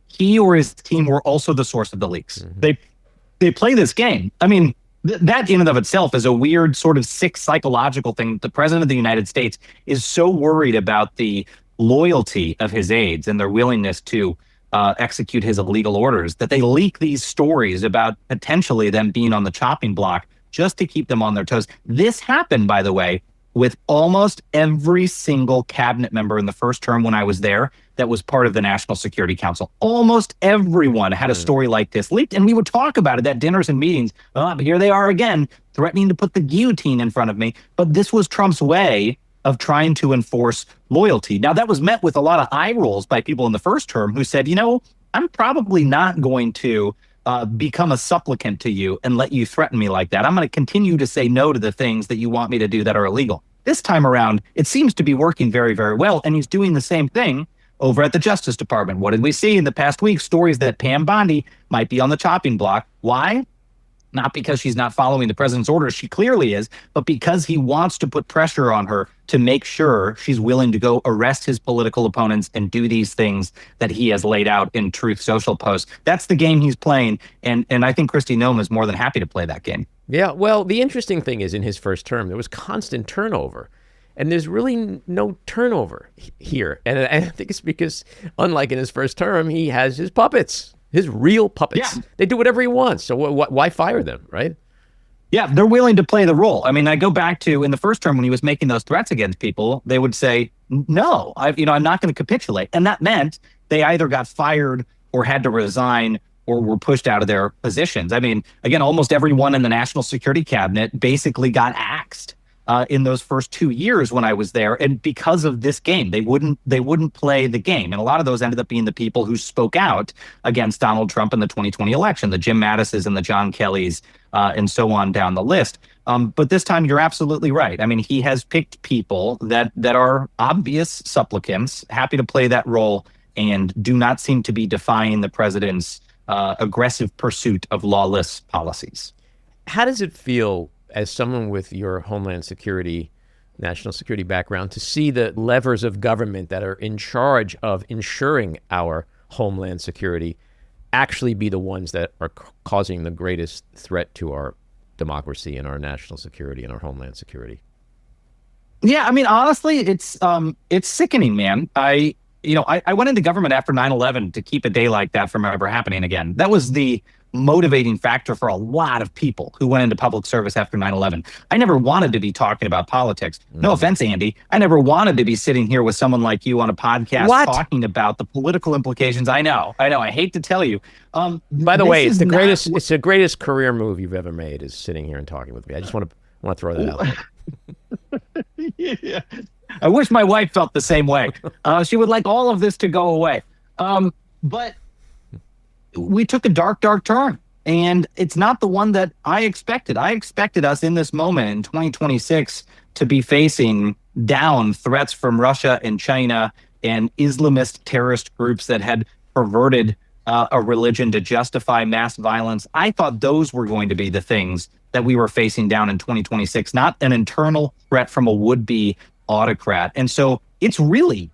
he or his team were also the source of the leaks. They play this game. I mean, that in and of itself is a weird sort of sick psychological thing. The president of the United States is so worried about the loyalty of his aides and their willingness to execute his illegal orders that they leak these stories about potentially them being on the chopping block just to keep them on their toes. This happened, by the way, with almost every single cabinet member in the first term when I was there that was part of the National Security Council. Almost everyone had a story like this leaked, and we would talk about it at dinners and meetings. But here they are again, threatening to put the guillotine in front of me. But this was Trump's way of trying to enforce loyalty. Now, that was met with a lot of eye rolls by people in the first term who said, I'm probably not going to become a supplicant to you and let you threaten me like that. I'm going to continue to say no to the things that you want me to do that are illegal. This time around, it seems to be working very, very well. And he's doing the same thing over at the Justice Department. What did we see in the past week? Stories that Pam Bondi might be on the chopping block. Why? Not because she's not following the president's orders, she clearly is, but because he wants to put pressure on her to make sure she's willing to go arrest his political opponents and do these things that he has laid out in Truth Social posts. That's the game he's playing, and I think Kristi Noem is more than happy to play that game. Yeah, well, the interesting thing is in his first term, there was constant turnover. And there's really no turnover here. And I think it's because, unlike in his first term, he has his puppets, his real puppets. Yeah. They do whatever he wants. So why fire them, right? Yeah, they're willing to play the role. I mean, I go back to in the first term when he was making those threats against people, they would say, no, I'm not going to capitulate. And that meant they either got fired or had to resign or were pushed out of their positions. I mean, again, almost everyone in the National Security Cabinet basically got axed in those first 2 years when I was there. And because of this game, they wouldn't play the game. And a lot of those ended up being the people who spoke out against Donald Trump in the 2020 election, the Jim Mattises and the John Kellys and so on down the list. But this time, you're absolutely right. I mean, he has picked people that are obvious supplicants, happy to play that role, and do not seem to be defying the president's aggressive pursuit of lawless policies. How does it feel as someone with your Homeland Security, national security background, to see the levers of government that are in charge of ensuring our Homeland Security actually be the ones that are causing the greatest threat to our democracy and our national security and our Homeland Security? Yeah, I mean, honestly, it's sickening, man. I went into government after 9/11 to keep a day like that from ever happening again. That was the motivating factor for a lot of people who went into public service after 9/11. I never wanted to be talking about politics. No offense, Andy. I never wanted to be sitting here with someone like you on a podcast talking about the political implications. I know. I hate to tell you. By the way, it's the greatest. It's the greatest career move you've ever made. Is sitting here and talking with me. I just want to throw that out there. Yeah. I wish my wife felt the same way. She would like all of this to go away. But we took a dark turn, and it's not the one that I expected. I expected us in this moment in 2026 to be facing down threats from Russia and China and Islamist terrorist groups that had perverted a religion to justify mass violence. I thought those were going to be the things that we were facing down in 2026, not an internal threat from a would-be autocrat. And so it's really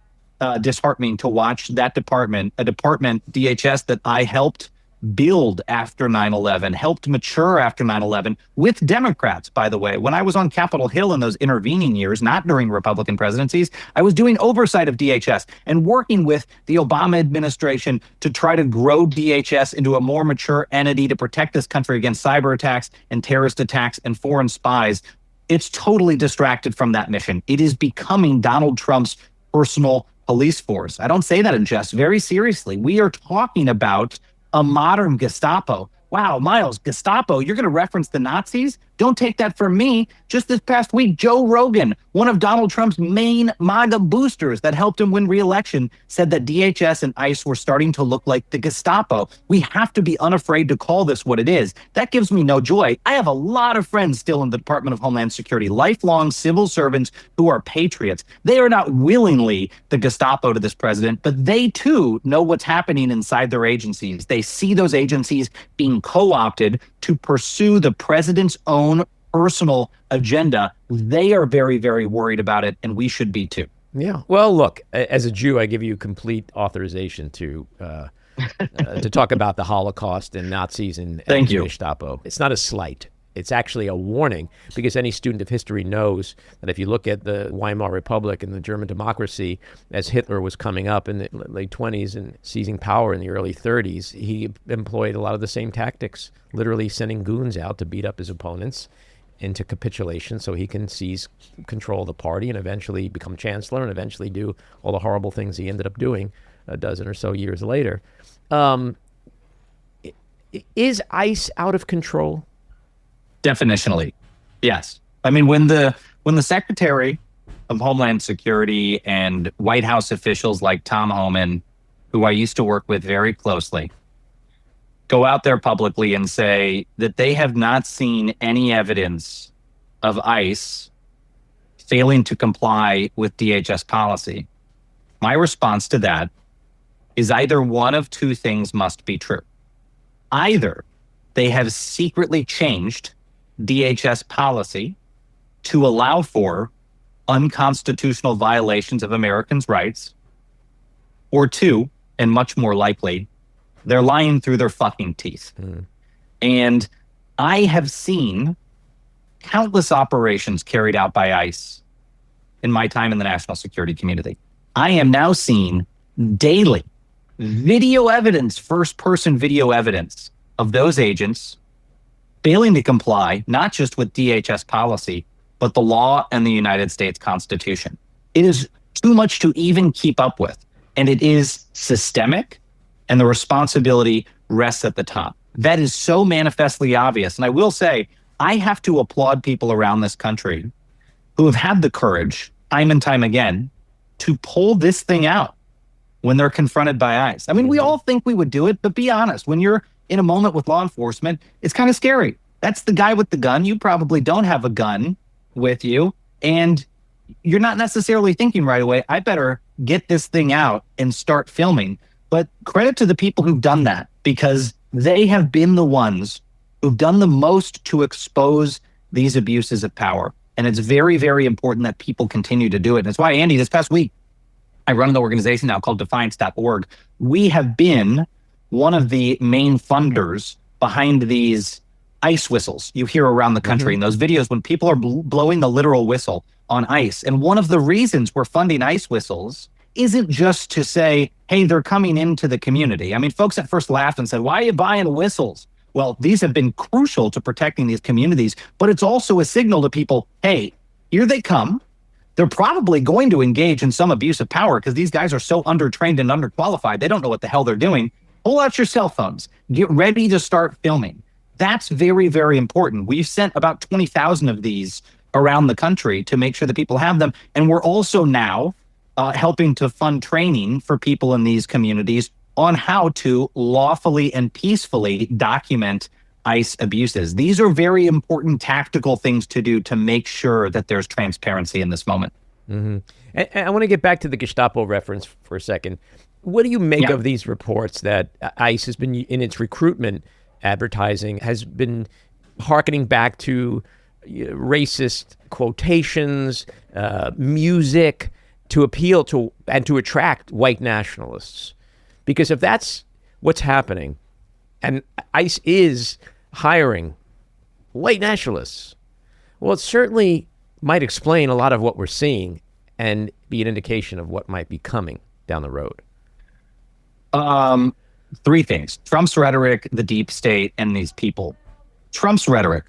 disheartening to watch that department, a department, DHS, that I helped build after 9/11, helped mature after 9/11 with Democrats, by the way. When I was on Capitol Hill in those intervening years, not during Republican presidencies, I was doing oversight of DHS and working with the Obama administration to try to grow DHS into a more mature entity to protect this country against cyber attacks and terrorist attacks and foreign spies. It's totally distracted from that mission. It is becoming Donald Trump's personal police force. I don't say that in jest. Very seriously, we are talking about a modern Gestapo. Wow, Miles, Gestapo, you're going to reference the Nazis? Don't take that from me. Just this past week, Joe Rogan, one of Donald Trump's main MAGA boosters that helped him win re-election, said that DHS and ICE were starting to look like the Gestapo. We have to be unafraid to call this what it is. That gives me no joy. I have a lot of friends still in the Department of Homeland Security, lifelong civil servants who are patriots. They are not willingly the Gestapo to this president, but they too know what's happening inside their agencies. They see those agencies being co-opted to pursue the president's own personal agenda. They are very, very worried about it, and we should be too. Yeah. Well, look, as a Jew, I give you complete authorization to talk about the Holocaust and Nazis and Gestapo. It's not a slight. It's actually a warning, because any student of history knows that if you look at the Weimar Republic and the German democracy, as Hitler was coming up in the late 20s and seizing power in the early 30s, he employed a lot of the same tactics, literally sending goons out to beat up his opponents into capitulation so he can seize control of the party and eventually become chancellor and eventually do all the horrible things he ended up doing a dozen or so years later. Is ICE out of control? Definitionally, yes. I mean, when the Secretary of Homeland Security and White House officials like Tom Homan, who I used to work with very closely, go out there publicly and say that they have not seen any evidence of ICE failing to comply with DHS policy, my response to that is either one of two things must be true. Either they have secretly changed DHS policy to allow for unconstitutional violations of Americans' rights, or two, and much more likely, they're lying through their fucking teeth. And I have seen countless operations carried out by ICE in my time in the national security community. I am now seeing daily video evidence, first-person video evidence of those agents failing to comply, not just with DHS policy, but the law and the United States Constitution. It is too much to even keep up with, and it is systemic, and the responsibility rests at the top. That is so manifestly obvious. And I will say, I have to applaud people around this country who have had the courage, time and time again, to pull this thing out when they're confronted by ICE. I mean, we all think we would do it, but be honest, when you're in a moment with law enforcement, it's kind of scary. That's the guy with the gun. You probably don't have a gun with you, and you're not necessarily thinking right away, I better get this thing out and start filming. But credit to the people who've done that, because they have been the ones who've done the most to expose these abuses of power. And it's very, very important that people continue to do it. And that's why, Andy, this past week, I run an organization now called defiance.org. We have been one of the main funders behind these ICE whistles you hear around the country in those videos when people are blowing the literal whistle on ICE. And one of the reasons we're funding ICE whistles isn't just to say, hey, they're coming into the community. I mean, folks at first laughed and said, why are you buying whistles? Well, these have been crucial to protecting these communities, but it's also a signal to people, hey, here they come. They're probably going to engage in some abuse of power because these guys are so undertrained and underqualified. They don't know what the hell they're doing. Pull out your cell phones. Get ready to start filming. That's very, very important. We've sent about 20,000 of these around the country to make sure that people have them. And we're also now helping to fund training for people in these communities on how to lawfully and peacefully document ICE abuses. These are very important tactical things to do to make sure that there's transparency in this moment. And I want to get back to the Gestapo reference for a second. What do you make of these reports that ICE has been, in its recruitment advertising, has been hearkening back to racist quotations, music, to appeal to and to attract white nationalists? Because if that's what's happening, and ICE is hiring white nationalists, well, it certainly might explain a lot of what we're seeing and be an indication of what might be coming down the road. Three things: Trump's rhetoric, the deep state, and these people. Trump's rhetoric.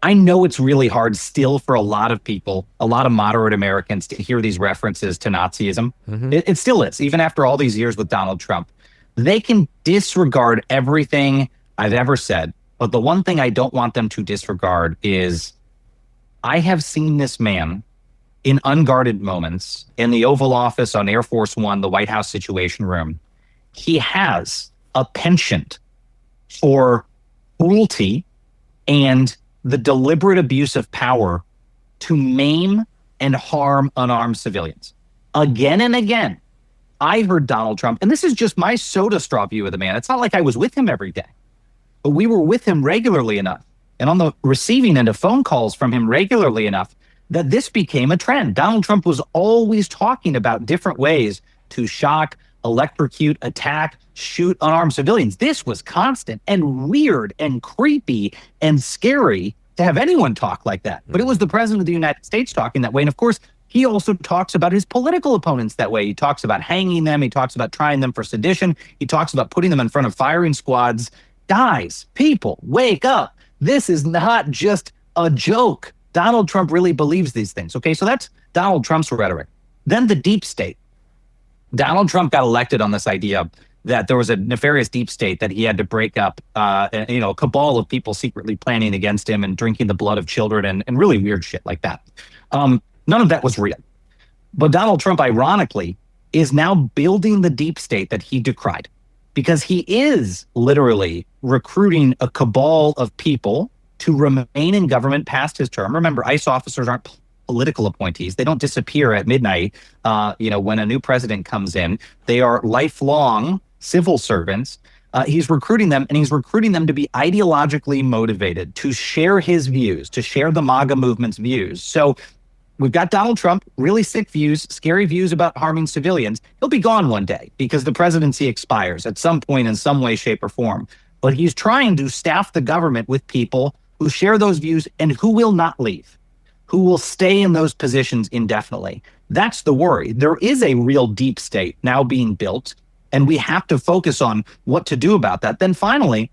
I know it's really hard still for a lot of people, a lot of moderate Americans, to hear these references to Nazism. It still is, even after all these years with Donald Trump. They can disregard everything I've ever said, but the one thing I don't want them to disregard is I have seen this man in unguarded moments in the Oval Office, on Air Force One, the White House Situation Room. He has a penchant for cruelty and the deliberate abuse of power to maim and harm unarmed civilians. Again and again, I heard Donald Trump, and this is just my soda straw view of the man. It's not like I was with him every day, but we were with him regularly enough and on the receiving end of phone calls from him regularly enough that this became a trend. Donald Trump was always talking about different ways to shock, electrocute, attack, shoot unarmed civilians. This was constant and weird and creepy and scary to have anyone talk like that. But it was the president of the United States talking that way. And of course, he also talks about his political opponents that way. He talks about hanging them. He talks about trying them for sedition. He talks about putting them in front of firing squads. Guys, people, wake up. This is not just a joke. Donald Trump really believes these things. Okay, so that's Donald Trump's rhetoric. Then the deep state. Donald Trump got elected on this idea that there was a nefarious deep state that he had to break up, a cabal of people secretly planning against him and drinking the blood of children and really weird shit like that. None of that was real. But Donald Trump, ironically, is now building the deep state that he decried, because he is literally recruiting a cabal of people to remain in government past his term. Remember, ICE officers aren't political appointees. They don't disappear at midnight, when a new president comes in. They are lifelong civil servants. He's recruiting them, and he's recruiting them to be ideologically motivated, to share his views, to share the MAGA movement's views. So we've got Donald Trump, really sick views, scary views about harming civilians. He'll be gone one day because the presidency expires at some point in some way, shape, or form. But he's trying to staff the government with people who share those views and who will not leave, who will stay in those positions indefinitely. That's the worry. There is a real deep state now being built, and we have to focus on what to do about that. Then finally,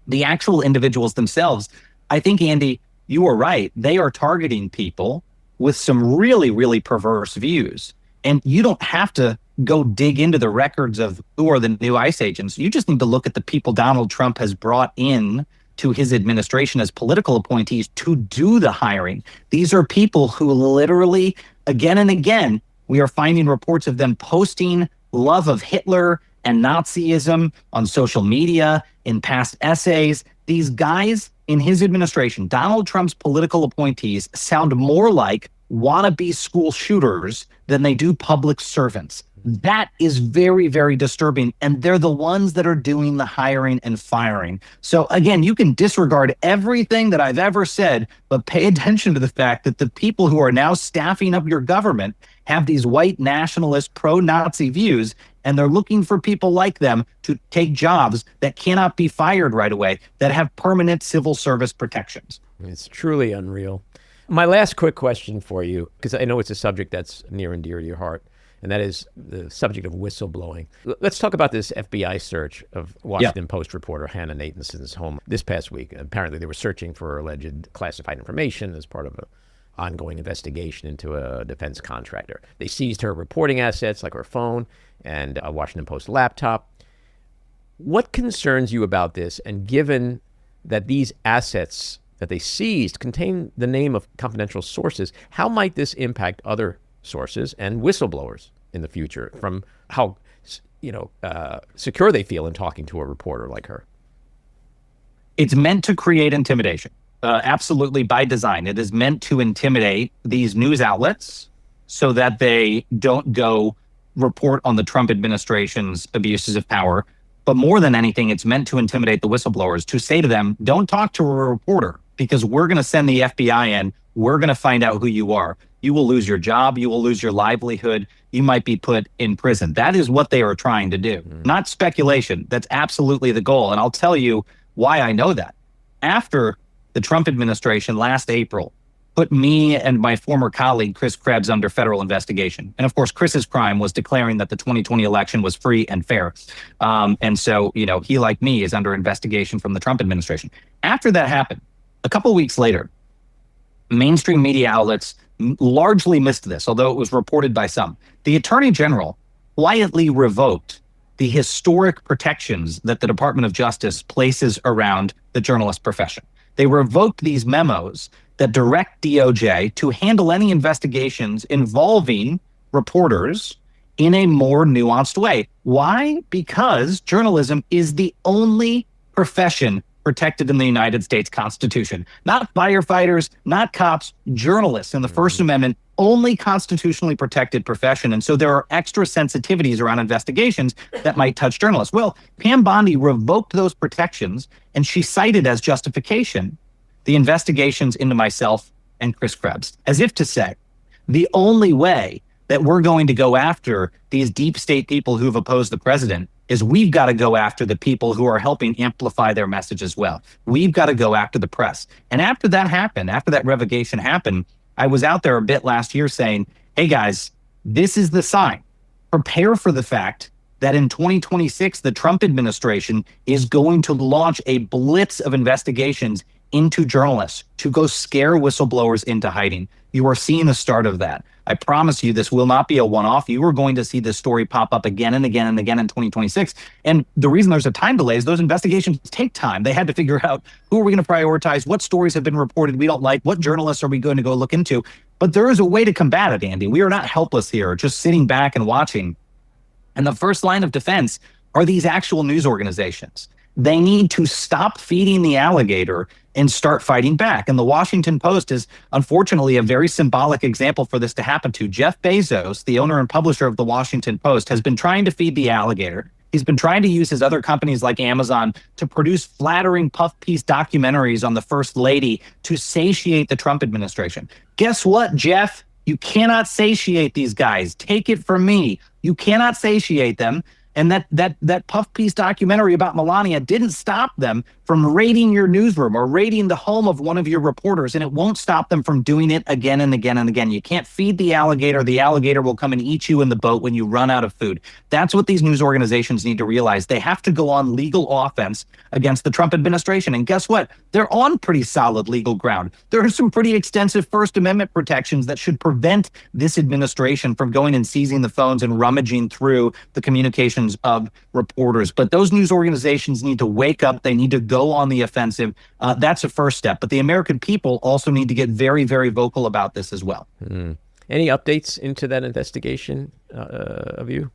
the actual individuals themselves. I think, Andy, you are right. They are targeting people with some really, really perverse views. And you don't have to go dig into the records of who are the new ICE agents. You just need to look at the people Donald Trump has brought in to his administration as political appointees to do the hiring. These are people who literally, again and again, we are finding reports of them posting love of Hitler and Nazism on social media, in past essays. These guys in his administration, Donald Trump's political appointees, sound more like wannabe school shooters than they do public servants. That is very, very disturbing. And they're the ones that are doing the hiring and firing. So again, you can disregard everything that I've ever said, but pay attention to the fact that the people who are now staffing up your government have these white nationalist pro-Nazi views, and they're looking for people like them to take jobs that cannot be fired right away, that have permanent civil service protections. It's truly unreal. My last quick question for you, because I know it's a subject that's near and dear to your heart, and that is the subject of whistleblowing. Let's talk about this FBI search of Washington Post reporter Hannah Nathanson's home this past week. Apparently, they were searching for alleged classified information as part of an ongoing investigation into a defense contractor. They seized her reporting assets like her phone and a Washington Post laptop. What concerns you about this? And given that these assets that they seized contain the name of confidential sources, how might this impact other sources and whistleblowers in the future from how secure they feel in talking to a reporter like her? It's meant to create intimidation. Absolutely by design. It is meant to intimidate these news outlets so that they don't go report on the Trump administration's abuses of power. But more than anything, it's meant to intimidate the whistleblowers, to say to them, don't talk to a reporter because we're going to send the FBI in. We're going to find out who you are. You will lose your job. You will lose your livelihood. You might be put in prison. That is what they are trying to do. Not speculation. That's absolutely the goal. And I'll tell you why I know that. After the Trump administration last April put me and my former colleague, Chris Krebs, under federal investigation. And of course, Chris's crime was declaring that the 2020 election was free and fair. And so, he, like me, is under investigation from the Trump administration. After that happened, a couple of weeks later, mainstream media outlets largely missed this, although it was reported by some. The Attorney General quietly revoked the historic protections that the Department of Justice places around the journalist profession. They revoked these memos that direct DOJ to handle any investigations involving reporters in a more nuanced way. Why? Because journalism is the only profession protected in the United States Constitution. Not firefighters, not cops, journalists in the First Amendment, only constitutionally protected profession. And so there are extra sensitivities around investigations that might touch journalists. Well, Pam Bondi revoked those protections, and she cited as justification the investigations into myself and Chris Krebs, as if to say, the only way that we're going to go after these deep state people who've opposed the president is we've got to go after the people who are helping amplify their message as well. We've got to go after the press. And after that happened, after that revocation happened, I was out there a bit last year saying, hey guys, this is the sign. Prepare for the fact that in 2026, the Trump administration is going to launch a blitz of investigations into journalists to go scare whistleblowers into hiding. You are seeing the start of that. I promise you this will not be a one-off. You are going to see this story pop up again and again and again in 2026. And the reason there's a time delay is those investigations take time. They had to figure out who are we going to prioritize, what stories have been reported we don't like, what journalists are we going to go look into. But there is a way to combat it, Andy. We are not helpless here, just sitting back and watching. And the first line of defense are these actual news organizations. They need to stop feeding the alligator and start fighting back. And the Washington Post is unfortunately a very symbolic example for this to happen to. Jeff Bezos, the owner and publisher of the Washington Post, has been trying to feed the alligator. He's been trying to use his other companies like Amazon to produce flattering puff piece documentaries on the First Lady to satiate the Trump administration. Guess what, Jeff? You cannot satiate these guys. Take it from me. You cannot satiate them. And that puff piece documentary about Melania didn't stop them from raiding your newsroom or raiding the home of one of your reporters, and it won't stop them from doing it again and again and again. You can't feed the alligator. The alligator will come and eat you in the boat when you run out of food. That's what these news organizations need to realize. They have to go on legal offense against the Trump administration. And guess what? They're on pretty solid legal ground. There are some pretty extensive First Amendment protections that should prevent this administration from going and seizing the phones and rummaging through the communications of reporters. But those news organizations need to wake up. They need to go on the offensive. That's a first step. But the American people also need to get very, very vocal about this as well. Any updates into that investigation of you?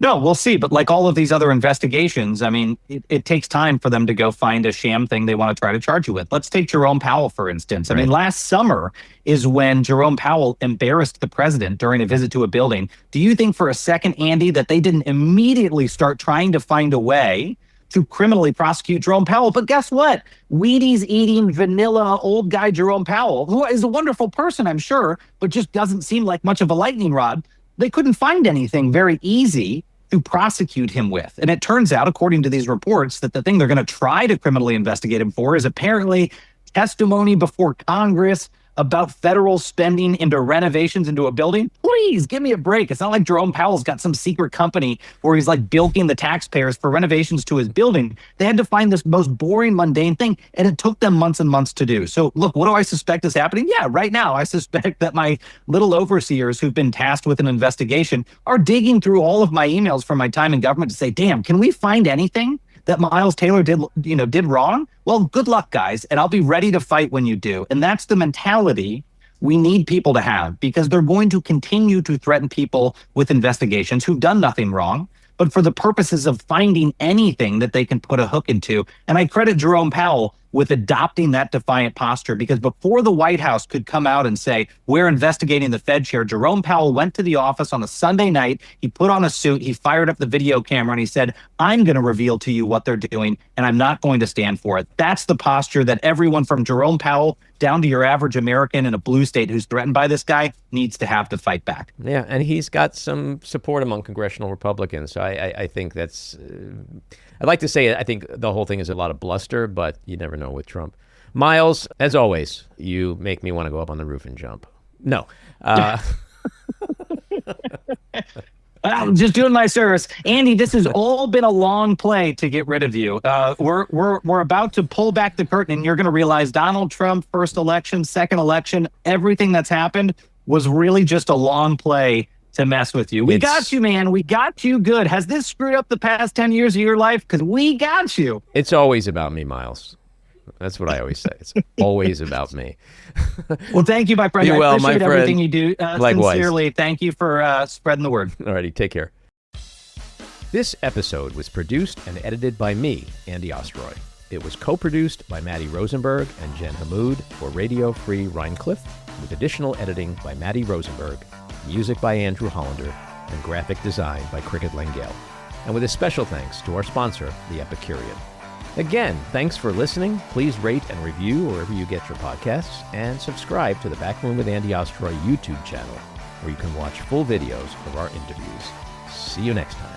No, we'll see. But like all of these other investigations, I mean, it takes time for them to go find a sham thing they want to try to charge you with. Let's take Jerome Powell, for instance. I mean, last summer is when Jerome Powell embarrassed the president during a visit to a building. Do you think for a second, Andy, that they didn't immediately start trying to find a way to criminally prosecute Jerome Powell. But guess what? Wheaties eating vanilla old guy Jerome Powell, who is a wonderful person, I'm sure, but just doesn't seem like much of a lightning rod. They couldn't find anything very easy to prosecute him with. And it turns out, according to these reports, that the thing they're going to try to criminally investigate him for is apparently testimony before Congress about federal spending into renovations into a building. Please give me a break. It's not like Jerome Powell's got some secret company where he's like bilking the taxpayers for renovations to his building. They had to find this most boring, mundane thing, and it took them months and months to do. So look, what do I suspect is happening? Yeah, right now, I suspect that my little overseers who've been tasked with an investigation are digging through all of my emails from my time in government to say, damn, can we find anything that Miles Taylor did wrong? Well, good luck, guys, and I'll be ready to fight when you do. And that's the mentality we need people to have, because they're going to continue to threaten people with investigations who've done nothing wrong, but for the purposes of finding anything that they can put a hook into. And I credit Jerome Powell with adopting that defiant posture, because before the White House could come out and say, we're investigating the Fed chair, Jerome Powell went to the office on a Sunday night, he put on a suit, he fired up the video camera, and he said, I'm going to reveal to you what they're doing, and I'm not going to stand for it. That's the posture that everyone from Jerome Powell down to your average American in a blue state who's threatened by this guy needs to have to fight back. Yeah, and he's got some support among congressional Republicans. So I think that's, I'd like to say, I think the whole thing is a lot of bluster, but you never know with Trump. Miles, as always, you make me want to go up on the roof and jump. No. I'm just doing my service. Andy, this has all been a long play to get rid of you. We're about to pull back the curtain, and you're going to realize Donald Trump, first election, second election, everything that's happened was really just a long play to mess with you. We got you, man. We got you good. Has this screwed up the past 10 years of your life? Because we got you. It's always about me, Miles. That's what I always say. It's always about me. Well, thank you, my friend. Be well, I appreciate my friend. everything you do. Likewise. Sincerely, thank you for spreading the word. All righty, take care. This episode was produced and edited by me, Andy Ostroy. It was co-produced by Maddie Rosenberg and Jen Hammoud for Radio Free Rhinecliff, with additional editing by Maddie Rosenberg, music by Andrew Hollander, and graphic design by Cricket Langell. And with a special thanks to our sponsor, The Epicurean. Again, thanks for listening. Please rate and review wherever you get your podcasts, and subscribe to the Backroom with Andy Ostroy YouTube channel, where you can watch full videos of our interviews. See you next time.